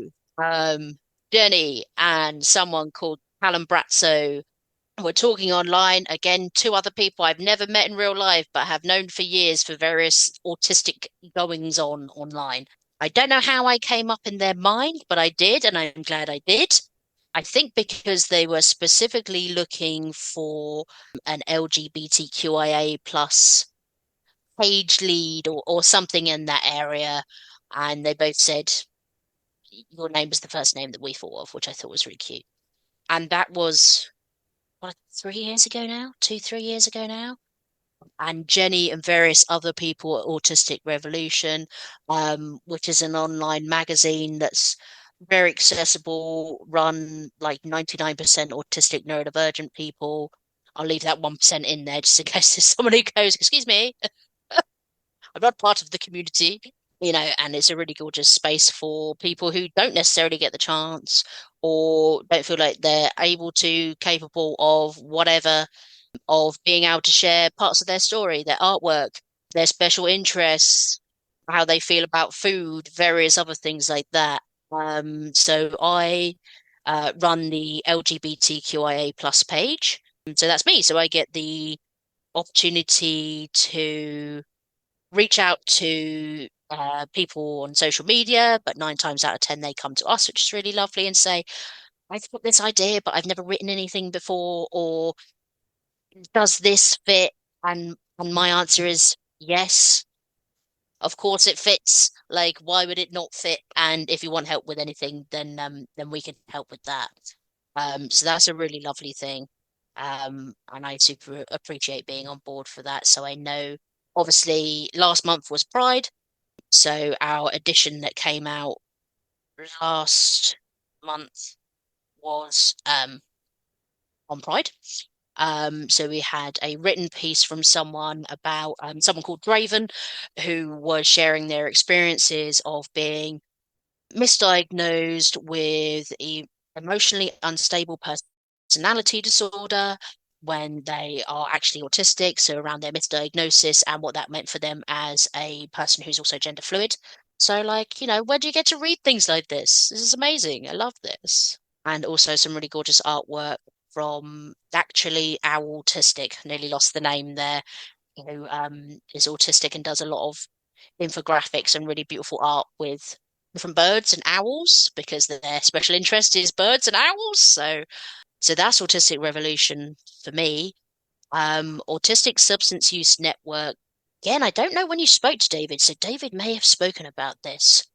Jenny and someone called Callum Bratzo were talking online. Again, two other people I've never met in real life, but have known for years for various autistic goings on online. I don't know how I came up in their mind, but I did, and I'm glad I did. I think because they were specifically looking for an LGBTQIA plus page lead or something in that area. And they both said, your name was the first name that we thought of, which I thought was really cute. And that was, what, 3 years ago now? 2, 3 years ago now? And Jenny and various other people at Autistic Revolution, which is an online magazine that's very accessible, run like 99% autistic neurodivergent people. I'll leave that 1% in there just in case there's someone who goes, excuse me, I'm not part of the community, and it's a really gorgeous space for people who don't necessarily get the chance or don't feel like they're able to, capable of whatever, of being able to share parts of their story, their artwork, their special interests, how they feel about food, various other things like that. So I run the LGBTQIA plus page. So that's me. So I get the opportunity to reach out to people on social media, but 9 times out of 10 they come to us, which is really lovely, and say, I've got this idea, but I've never written anything before, or does this fit? And my answer is yes. Of course it fits. Like, why would it not fit? And if you want help with anything, then we can help with that. So that's a really lovely thing. And I super appreciate being on board for that. So I know, obviously, last month was Pride. So our edition that came out last month was on Pride. So we had a written piece from someone about someone called Draven, who was sharing their experiences of being misdiagnosed with emotionally unstable personality disorder when they are actually autistic. So around their misdiagnosis and what that meant for them as a person who's also gender fluid. So, like, where do you get to read things like this? This is amazing. I love this. And also some really gorgeous artwork from actually our Autistic, nearly lost the name there, who is autistic and does a lot of infographics and really beautiful art with different birds and owls, because their special interest is birds and owls. So that's Autistic Revolution for me. Autistic Substance Use Network. Again, I don't know when you spoke to David, so David may have spoken about this.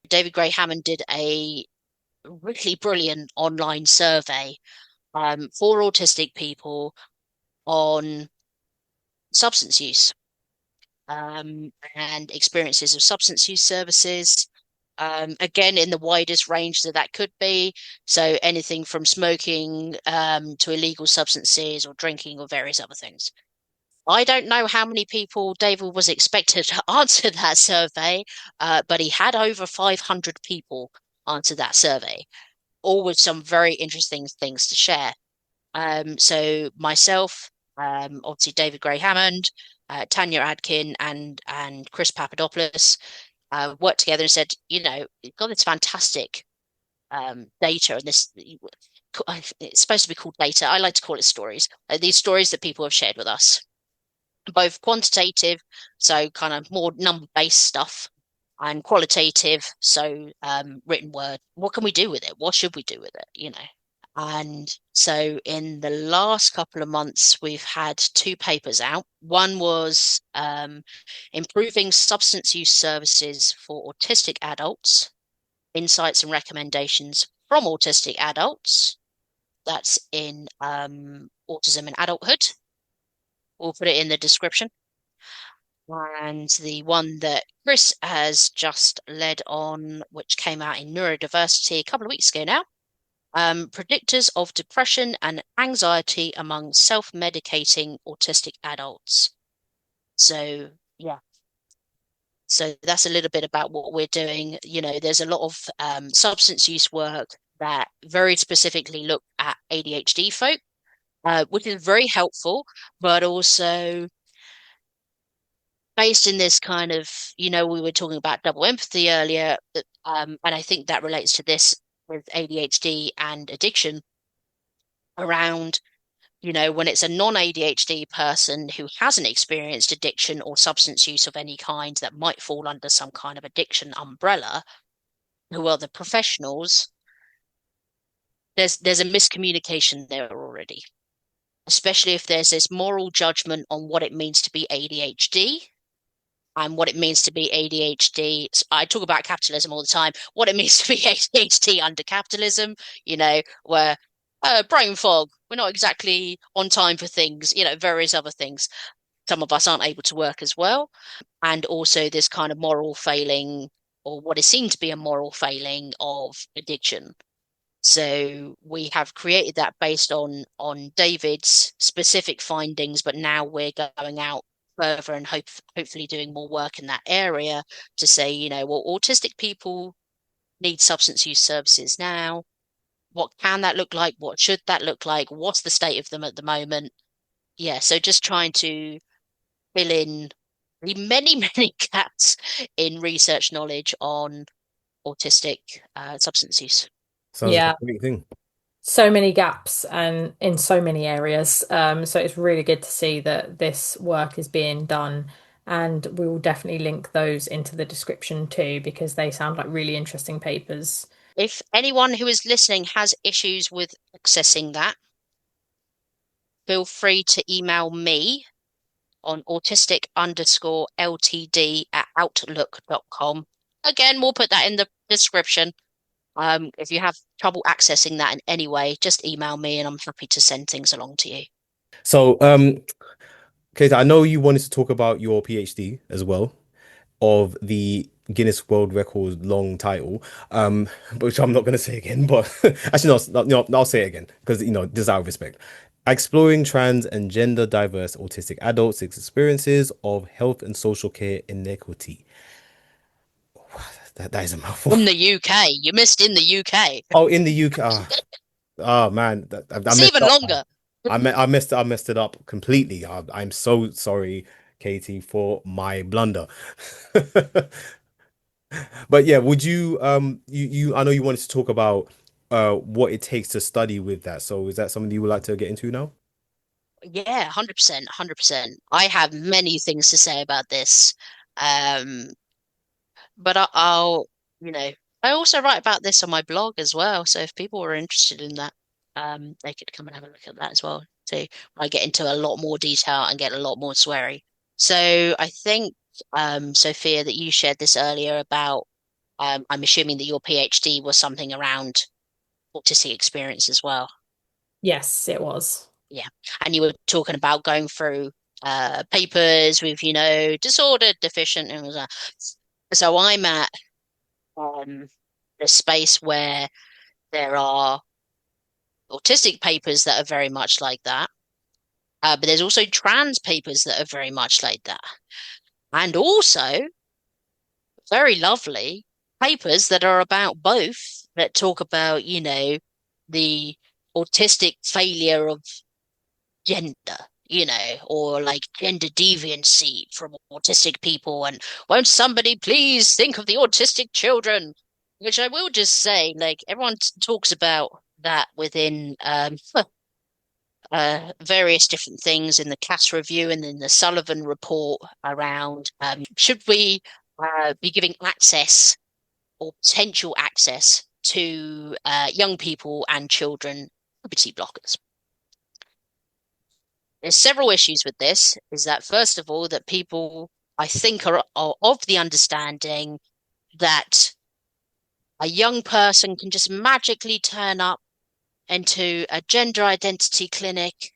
David Gray Hammond did a really brilliant online survey for autistic people on substance use and experiences of substance use services. Again, in the widest range that could be. So anything from smoking to illegal substances or drinking or various other things. I don't know how many people David was expected to answer that survey, but he had over 500 people answer that survey, all with some very interesting things to share. So myself, obviously David Gray Hammond, Tanya Adkin, and Chris Papadopoulos worked together and said, you've got this fantastic data, and this it's supposed to be called data. I like to call it stories. These stories that people have shared with us, both quantitative, so kind of more number-based stuff, and qualitative, so written word. What can we do with it? What should we do with it? And so in the last couple of months, we've had 2 papers out. One was Improving Substance Use Services for Autistic Adults, Insights and Recommendations from Autistic Adults. That's in Autism and Adulthood. We'll put it in the description. And the one that Chris has just led on, which came out in Neurodiversity a couple of weeks ago now, predictors of depression and anxiety among self-medicating autistic adults. So, yeah. So that's a little bit about what we're doing. There's a lot of substance use work that very specifically look at ADHD folk, which is very helpful, but also based in this kind of, we were talking about double empathy earlier, and I think that relates to this with ADHD and addiction around, when it's a non-ADHD person who hasn't experienced addiction or substance use of any kind that might fall under some kind of addiction umbrella, who are the professionals, there's a miscommunication there already, especially if there's this moral judgment on what it means to be ADHD and what it means to be ADHD. I talk about capitalism all the time, what it means to be ADHD under capitalism, where brain fog, we're not exactly on time for things, various other things. Some of us aren't able to work as well. And also this kind of moral failing, or what is seen to be a moral failing of addiction. So we have created that based on David's specific findings, but now we're going out further and hopefully doing more work in that area to say, well, autistic people need substance use services now. What can that look like? What should that look like? What's the state of them at the moment? Yeah, so just trying to fill in the many, many gaps in research knowledge on autistic substance use. Sounds like Yeah, a great thing. so many gaps and in so many areas. So it's really good to see that this work is being done. And we will definitely link those into the description too, because they sound like really interesting papers. If anyone who is listening has issues with accessing that, feel free to email me on autistic_ltd@outlook.com. Again, we'll put that in the description. If you have trouble accessing that in any way, just email me and I'm happy to send things along to you. So, Kate, I know you wanted to talk about your PhD as well, of the Guinness World Record long title, which I'm not going to say again, but actually, no, I'll say it again because, this is out of respect. Exploring trans and gender diverse autistic adults' experiences of health and social care inequity. That is a mouthful. In the UK, you missed in the UK. Oh, in the UK. Oh man, I It's messed even up. longer. I messed it up completely. I'm so sorry, Katie, for my blunder. But yeah, would you I know you wanted to talk about what it takes to study with that. So is that something you would like to get into now? Yeah, 100%, 100%. I have many things to say about this. Um, but I'll, you know, I also write about this on my blog as well. So if people were interested in that, they could come and have a look at that as well. So I get into a lot more detail and get a lot more sweary. So I think, Sophia, that you shared this earlier about, I'm assuming that your PhD was something around autistic experience as well. Yes, it was. Yeah. And you were talking about going through papers with, disordered, deficient, and all that. So I'm at the space where there are autistic papers that are very much like that. But there's also trans papers that are very much like that. And also very lovely papers that are about both, that talk about, the autistic failure of gender, or like gender deviancy from autistic people. And won't somebody please think of the autistic children? Which I will just say, like, everyone talks about that within various different things in the Cass review and in the Sullivan report around should we be giving access or potential access to young people and children puberty blockers. There's several issues with this. Is that first of all, that people, I think, are of the understanding that a young person can just magically turn up into a gender identity clinic.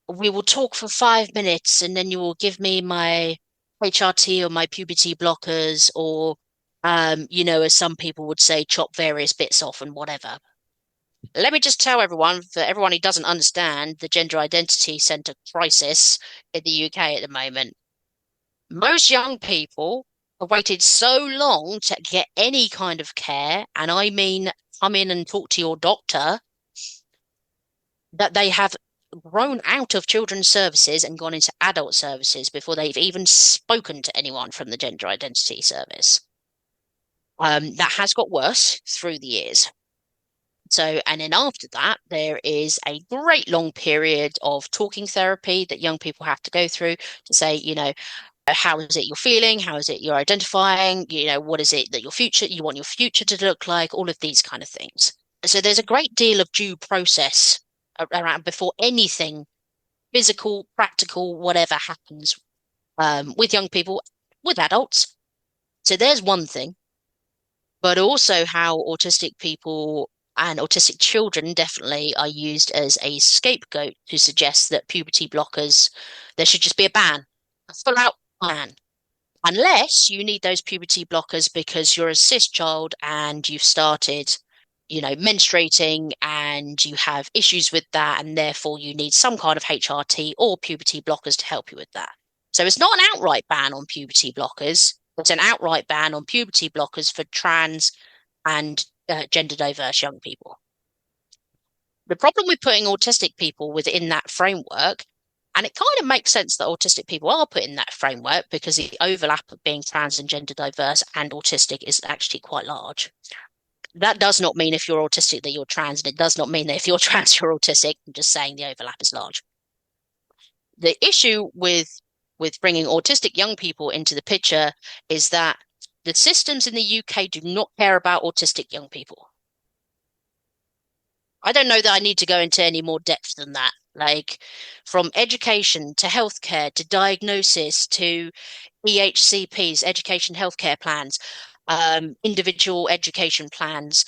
We will talk for 5 minutes and then you will give me my HRT or my puberty blockers, or, as some people would say, chop various bits off and whatever. Let me just tell everyone, for everyone who doesn't understand the gender identity centre crisis in the UK at the moment, most young people have waited so long to get any kind of care, and I mean come in and talk to your doctor, that they have grown out of children's services and gone into adult services before they've even spoken to anyone from the gender identity service. That has got worse through the years. So, and then after that, there is a great long period of talking therapy that young people have to go through to say, how is it you're feeling? How is it you're identifying? What is it that you want your future to look like? All of these kind of things. So there's a great deal of due process around before anything physical, practical, whatever happens with young people, with adults. So there's one thing. But also how autistic people and autistic children definitely are used as a scapegoat to suggest that puberty blockers, there should just be a ban, a full out ban. Unless you need those puberty blockers because you're a cis child and you've started, menstruating and you have issues with that, and therefore you need some kind of HRT or puberty blockers to help you with that. So it's not an outright ban on puberty blockers. It's an outright ban on puberty blockers for trans and gender diverse young people. The problem with putting autistic people within that framework And it kind of makes sense that autistic people are put in that framework because the overlap of being trans and gender diverse and autistic is actually quite large. That does not mean if you're autistic that you're trans, and it does not mean that if you're trans, you're autistic. I'm just saying the overlap is large. The issue with bringing autistic young people into the picture is that the systems in the UK do not care about autistic young people. I don't know that I need to go into any more depth than that. Like from education to healthcare to diagnosis to EHCPs, education healthcare plans, individual education plans,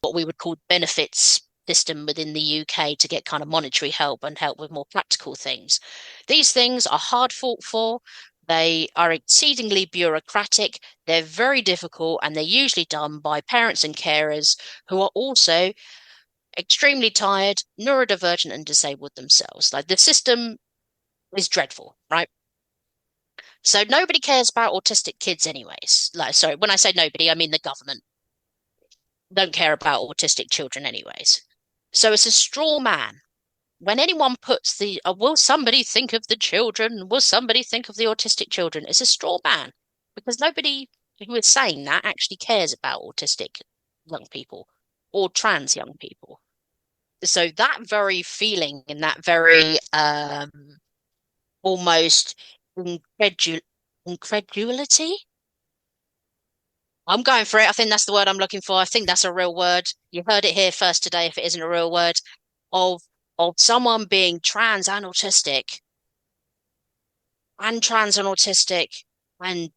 what we would call benefits system within the UK to get kind of monetary help and help with more practical things. These things are hard fought for. They are exceedingly bureaucratic. They're very difficult, and they're usually done by parents and carers who are also extremely tired, neurodivergent, and disabled themselves. Like the system is dreadful, right? So nobody cares about autistic kids anyways. Like, sorry, when I say nobody, I mean the government don't care about autistic children anyways. So it's a straw man. When anyone puts the, will somebody think of the children? Will somebody think of the autistic children? It's a straw man because nobody who is saying that actually cares about autistic young people or trans young people. So that very feeling and that very almost incredulity. I'm going for it. I think that's the word I'm looking for. I think that's a real word. You heard it here first today, if it isn't a real word, of someone being trans and autistic and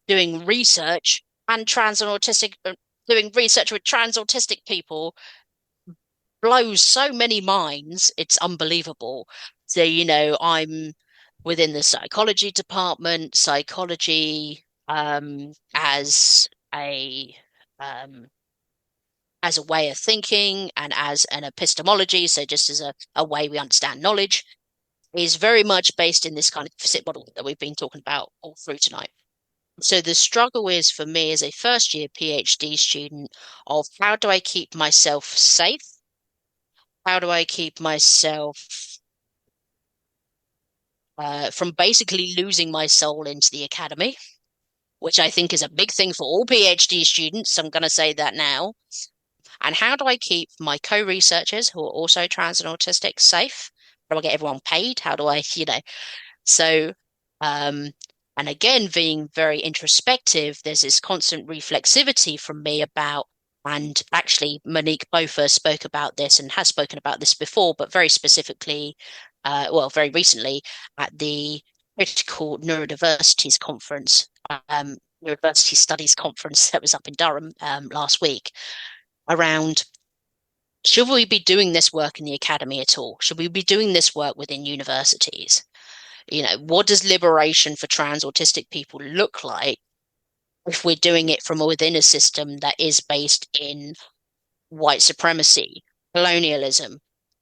doing research and trans and autistic, doing research with trans autistic people blows so many minds. It's unbelievable. So, I'm within the psychology department, psychology as a way of thinking and as an epistemology, so just as a way we understand knowledge, is very much based in this kind of FISIT model that we've been talking about all through tonight. So the struggle is for me as a first year PhD student of how do I keep myself safe? How do I keep myself from basically losing my soul into the academy, which I think is a big thing for all PhD students. So I'm going to say that now. And how do I keep my co-researchers who are also trans and autistic safe? How do I get everyone paid? How do I, So, and again, being very introspective, there's this constant reflexivity from me about, and actually Monique Bofer spoke about this and has spoken about this before, but very specifically, very recently at the Critical Neurodiversities Conference, Neurodiversity Studies Conference that was up in Durham last week, around should we be doing this work in the academy at all? Should we be doing this work within universities? What does liberation for trans autistic people look like if we're doing it from within a system that is based in white supremacy, colonialism,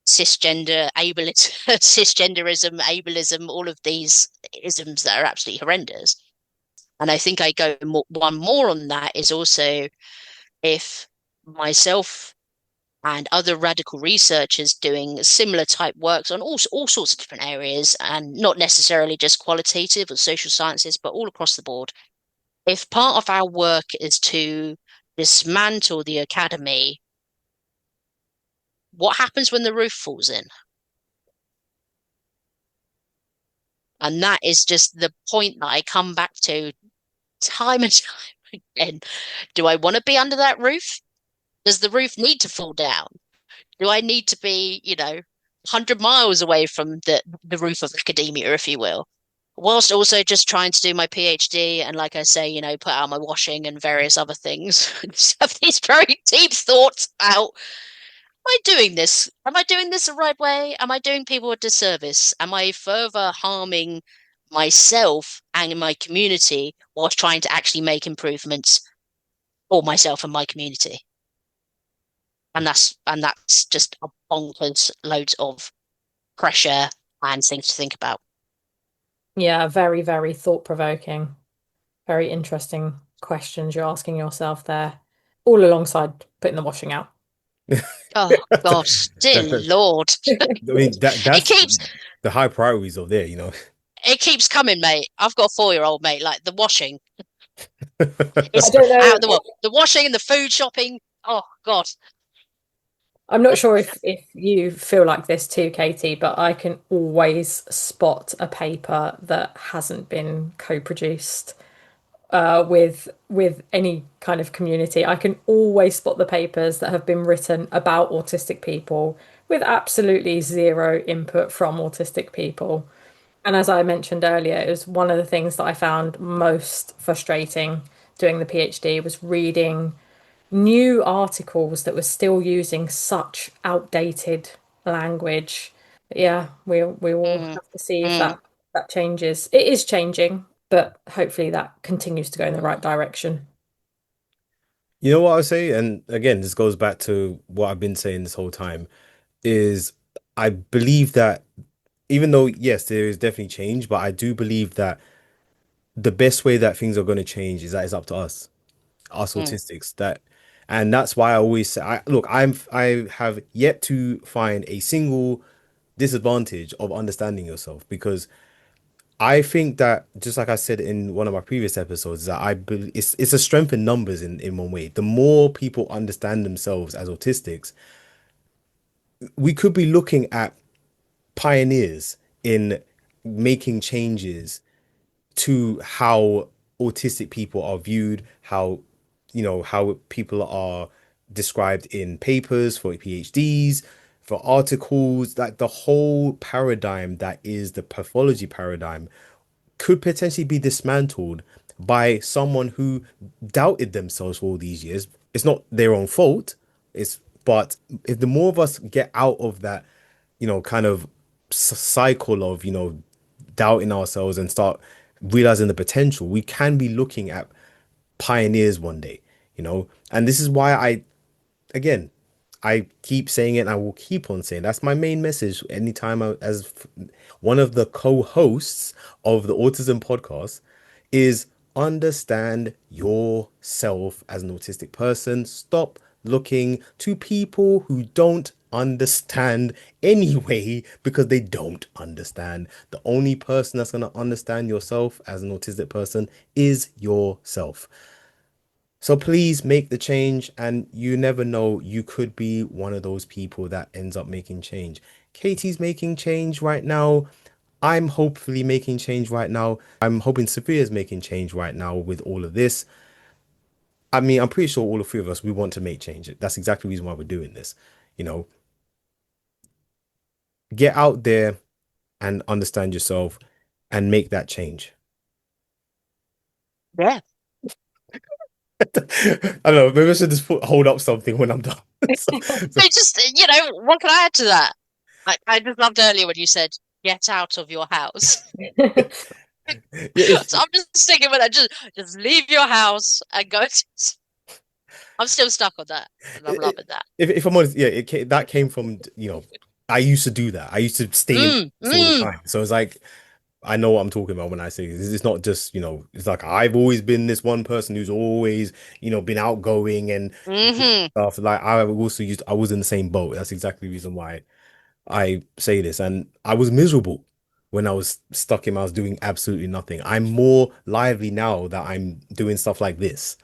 cisgenderism, ableism, all of these isms that are absolutely horrendous? And I think I go one more on that is also if myself and other radical researchers doing similar type works on all sorts of different areas, and not necessarily just qualitative or social sciences, but all across the board. If part of our work is to dismantle the academy, what happens when the roof falls in? And that is just the point that I come back to time and time again. Do I want to be under that roof? Does the roof need to fall down? Do I need to be, 100 miles away from the roof of academia, if you will, whilst also just trying to do my PhD and, like I say, put out my washing and various other things? Just have these very deep thoughts about, am I doing this? Am I doing this the right way? Am I doing people a disservice? Am I further harming myself and my community whilst trying to actually make improvements for myself and my community? And that's just a bonkers loads of pressure and things to think about. Yeah, very, very thought-provoking. Very interesting questions you're asking yourself there, all alongside putting the washing out. Oh gosh, dear Lord. I mean, that's It keeps the high priorities of there, It keeps coming, mate. I've got a 4-year-old, mate. Like the washing, I it's don't know. out the washing and the food shopping. Oh God. I'm not sure if you feel like this too, Katie, but I can always spot a paper that hasn't been co-produced with any kind of community. I can always spot the papers that have been written about autistic people with absolutely zero input from autistic people. And as I mentioned earlier, it was one of the things that I found most frustrating doing the PhD was reading new articles that were still using such outdated language. But yeah, we will Mm, have to see if mm, that changes. It is changing, but hopefully that continues to go in the right direction. You know what I would say? And again, this goes back to what I've been saying this whole time, is I believe that even though, yes, there is definitely change, but I do believe that the best way that things are going to change is that it's up to us mm, autistics. And that's why I always say, I have yet to find a single disadvantage of understanding yourself, because I think that, just like I said in one of my previous episodes, that I believe it's a strength in numbers in one way. The more people understand themselves as autistics, we could be looking at pioneers in making changes to how autistic people are viewed, how people are described in papers for PhDs, for articles, like the whole paradigm that is the pathology paradigm could potentially be dismantled by someone who doubted themselves for all these years. It's not their own fault. But if the more of us get out of that, kind of cycle of, doubting ourselves and start realizing the potential, we can be looking at pioneers one day. And this is why again, I keep saying it and I will keep on saying that's my main message anytime as one of the co-hosts of the Autism podcast is understand yourself as an autistic person. Stop looking to people who don't understand anyway, because they don't understand. The only person that's going to understand yourself as an autistic person is yourself. So please make the change, and you never know, you could be one of those people that ends up making change. Katie's making change right now. I'm hopefully making change right now. I'm hoping Sophia's making change right now with all of this. I mean, I'm pretty sure all the three of us, we want to make change. That's exactly the reason why we're doing this. You know, get out there and understand yourself and make that change. yeah. I don't know. Maybe I should just hold up something when I'm done. So, So just what can I add to that? I just loved earlier when you said get out of your house. yeah, So I'm just thinking when I just leave your house and go to, I'm still stuck on that. And I'm it, loving that. if I'm honest, yeah, that came from, I used to do that. I used to stay in Mm, all the mm, time. So it's like, I know what I'm talking about when I say this. It's not just, it's like I've always been this one person who's always, been outgoing and mm-hmm. stuff. Like I was in the same boat. That's exactly the reason why I say this. And I was miserable when I was stuck in, I was doing absolutely nothing. I'm more lively now that I'm doing stuff like this.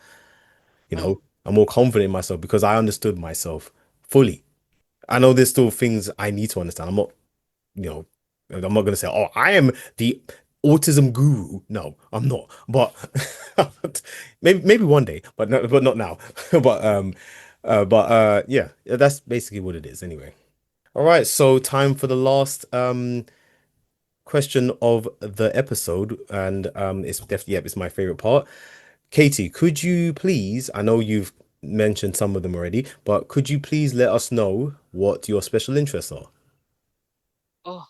Mm, I'm more confident in myself because I understood myself fully. I know there's still things I need to understand. You know, I'm not gonna say, oh, I am the autism guru. No, I'm not. But maybe one day, but not now. Yeah, that's basically what it is anyway. All right, so time for the last question of the episode, and it's definitely, yeah, it's my favorite part. Katie, could you please, I know you've mentioned some of them already, but could you please let us know what your special interests are? oh,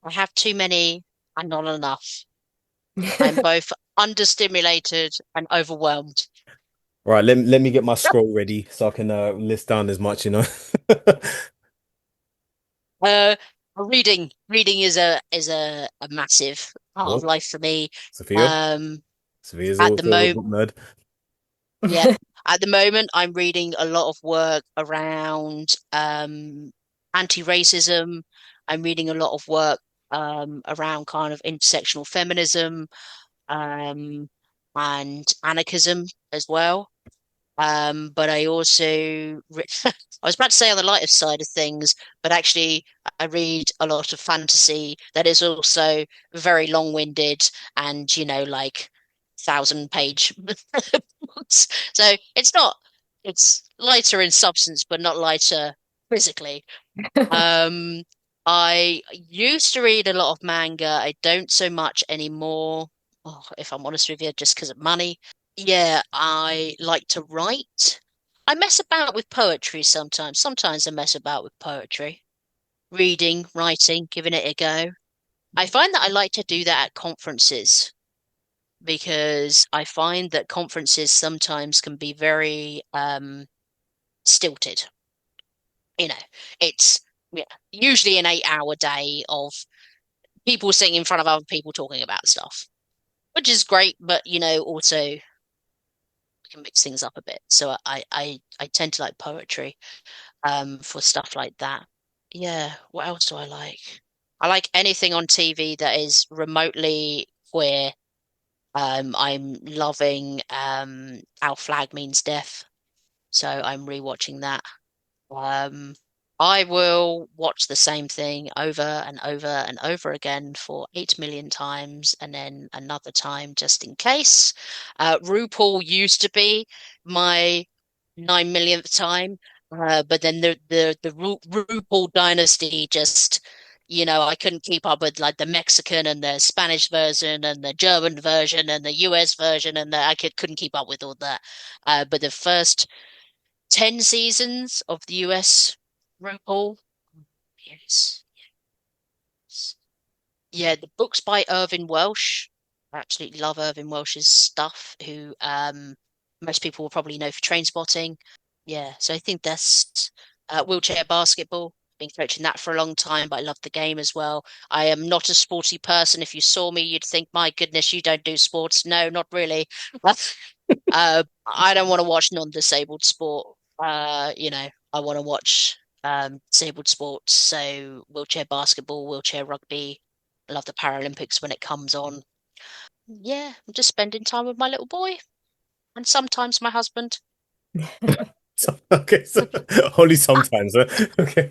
I have too many and not enough. I'm both understimulated and overwhelmed. All right, let me get my scroll ready so I can list down as much. Uh, reading is a massive part of Oh, life for me. Sophia. Um, Sophia's at the also a moment, book nerd. yeah, at the moment, I'm reading a lot of work around anti-racism. I'm reading a lot of work around kind of intersectional feminism, and anarchism as well. But I also, I was about to say on the lighter side of things, but actually I read a lot of fantasy that is also very long-winded and, like 1,000-page books. So it's lighter in substance, but not lighter physically. Um, I used to read a lot of manga. I don't so much anymore. Oh, if I'm honest with you, just because of money. Yeah, I like to write. I mess about with poetry sometimes. Sometimes I mess about with poetry, reading, writing, giving it a go. I find that I like to do that at conferences because I find that conferences sometimes can be very stilted. You know, it's yeah, usually an 8-hour day of people sitting in front of other people talking about stuff, which is great, but also we can mix things up a bit. So I tend to like poetry for stuff like that. Yeah, what else do I like? I like anything on TV that is remotely queer. I'm loving Our Flag Means Death, so I'm rewatching that. Um, I will watch the same thing over and over and over again for 8 million times and then another time just in case. RuPaul used to be my 9 millionth time, but then the RuPaul dynasty just, I couldn't keep up with like the Mexican and the Spanish version and the German version and the US version, and couldn't keep up with all that. But the first 10 seasons of the US RuPaul. Yes. Yes. Yeah, the books by Irvin Welsh. I absolutely love Irvin Welsh's stuff, who most people will probably know for Trainspotting. Yeah, so I think that's wheelchair basketball. Been coaching that for a long time, but I love the game as well. I am not a sporty person. If you saw me, you'd think, my goodness, you don't do sports. No, not really. I don't want to watch non-disabled sport. I want to watch disabled sports. So wheelchair basketball, wheelchair rugby. I love the Paralympics when it comes on. Yeah, I'm just spending time with my little boy and sometimes my husband. Okay, so only sometimes, huh? Okay.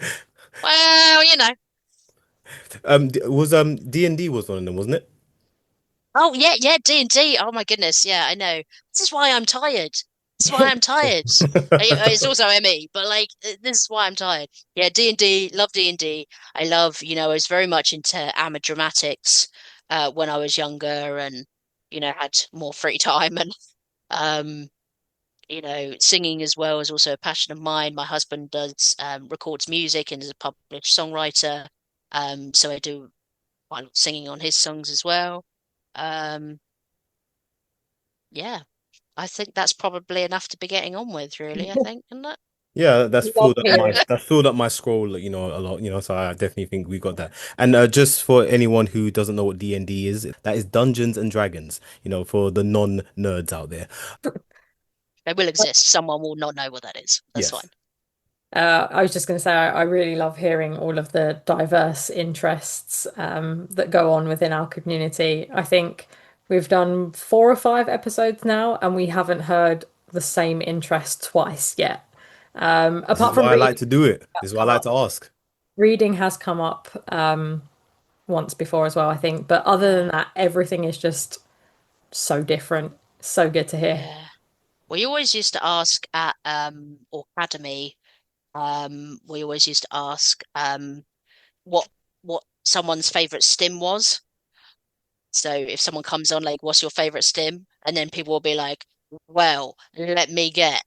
Well, Was D&D was one of them, wasn't it? Oh yeah, yeah, D&D. Oh my goodness, yeah, I know. This is why I'm tired. This is why I'm tired. It's also ME, but like this is why I'm tired. Yeah, D&D, love D&D. I love, I was very much into amateur dramatics when I was younger and had more free time and um singing as well is also a passion of mine. My husband does records music and is a published songwriter. So I do quite a lot of singing on his songs as well. Um, yeah, I think that's probably enough to be getting on with, really, I think, isn't it? Yeah, Love hearing. that's filled up my scroll, a lot, so I definitely think we got that. And just for anyone who doesn't know what D&D is, that is Dungeons and Dragons, for the non-nerds out there. They will exist. Someone will not know what that is. That's Yes. fine. I was just going to say, I really love hearing all of the diverse interests that go on within our community. I think we've done 4 or 5 episodes now, and we haven't heard the same interest twice yet. This is Apart from why I like reading, to do it. This has is why I come like up. to ask. Reading has come up once before as well, I think. But other Yeah, than that, everything is just so different. So good to hear. yeah. We always used to ask at Academy, we always used to ask what someone's favorite stim was. So if someone comes on like, what's your favorite stim? And then people will be like, well, let me get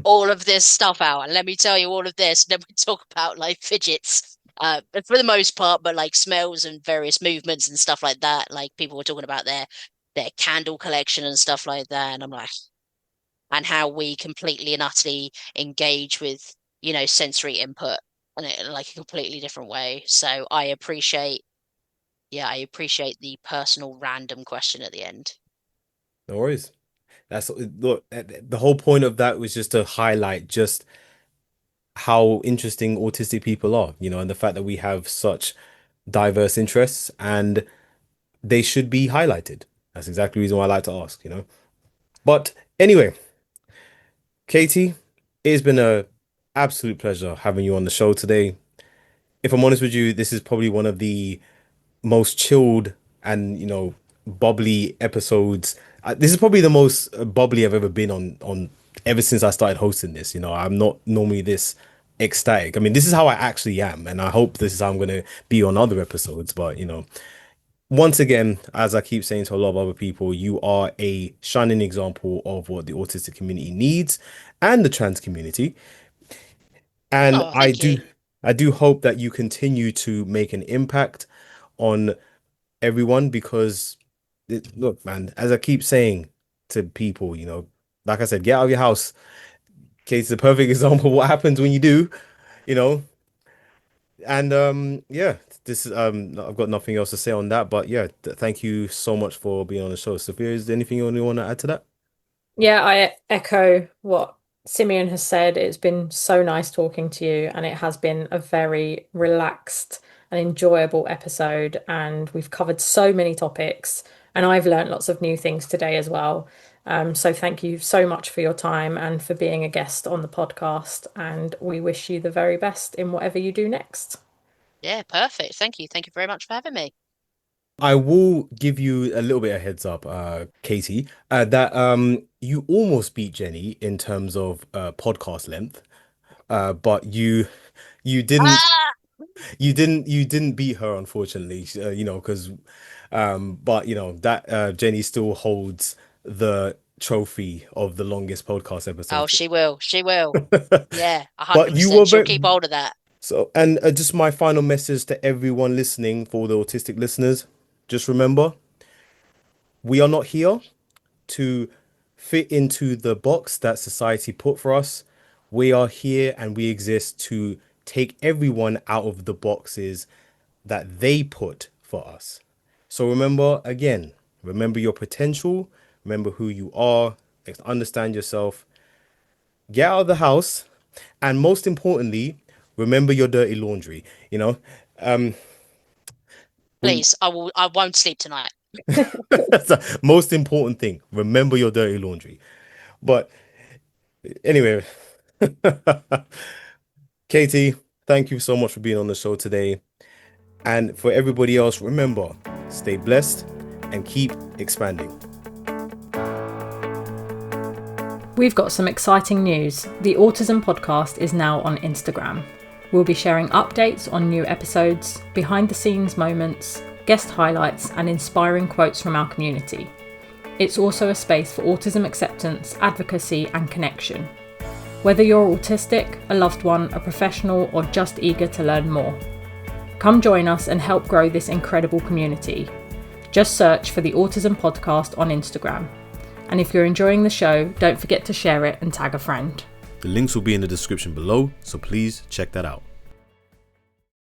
all of this stuff out and let me tell you all of this. And then we talk about like fidgets, for the most part, but like smells and various movements and stuff like that. Like people were talking about their candle collection and stuff like that. And I'm like, and how we completely and utterly engage with, sensory input in like a completely different way. So I appreciate the personal random question at the end. No worries. That's look, the whole point of that was just to highlight how interesting autistic people are, and the fact that we have such diverse interests, and they should be highlighted. That's exactly the reason why I like to ask, you know. But anyway, Katie, it's been a absolute pleasure having you on the show today. If I'm honest with you, this is probably one of the most chilled and, bubbly episodes. This is probably the most bubbly I've ever been on ever since I started hosting this. I'm not normally this ecstatic. I mean, this is how I actually am, and I hope this is how I'm going to be on other episodes. But once again, as I keep saying to a lot of other people, you are a shining example of what the autistic community needs and the trans community. And Oh, thank you. I do hope that you continue to make an impact on everyone, because look, man, as I keep saying to people, like I said, get out of your house. Kate's the perfect example of what happens when you do, you know. And yeah, this is I've got nothing else to say on that, but yeah, thank you so much for being on the show. Sophia, is there anything you want to add to that? Yeah, I echo what Simeon has said. It's been so nice talking to you, and it has been a very relaxed and enjoyable episode. And we've covered so many topics, and I've learned lots of new things today as well. So thank you so much for your time and for being a guest on the podcast. And we wish you the very best in whatever you do next. Yeah, perfect. Thank you. Thank you very much for having me. I will give you a little bit of heads up, Katie, that you almost beat Jenny in terms of podcast length, but you didn't Ah! you didn't beat her, unfortunately. Because but that Jenny still holds the trophy of the longest podcast Oh, episode. she will. She will. Yeah, But you were 100%. She'll very keep hold of that. so, and just my final message to everyone listening, for the autistic listeners, just remember, we are not here to fit into the box that society put for us. We are here and we exist to take everyone out of the boxes that they put for us. So remember, again, remember your potential, remember who you are, understand yourself, get out of the house, and most importantly, remember your dirty laundry. Um, we Please, I won't sleep tonight. That's the most important thing. Remember your dirty laundry. But anyway, Katie, thank you so much for being on the show today. And for everybody else, remember, stay blessed and keep expanding. We've got some exciting news. The Autism podcast is now on Instagram. We'll be sharing updates on new episodes, behind the scenes moments, guest highlights, and inspiring quotes from our community. It's also a space for autism acceptance, advocacy, and connection. Whether you're autistic, a loved one, a professional, or just eager to learn more, come join us and help grow this incredible community. Just search for the Autism Podcast on Instagram. And if you're enjoying the show, don't forget to share it and tag a friend. The links will be in the description below, so please check that out.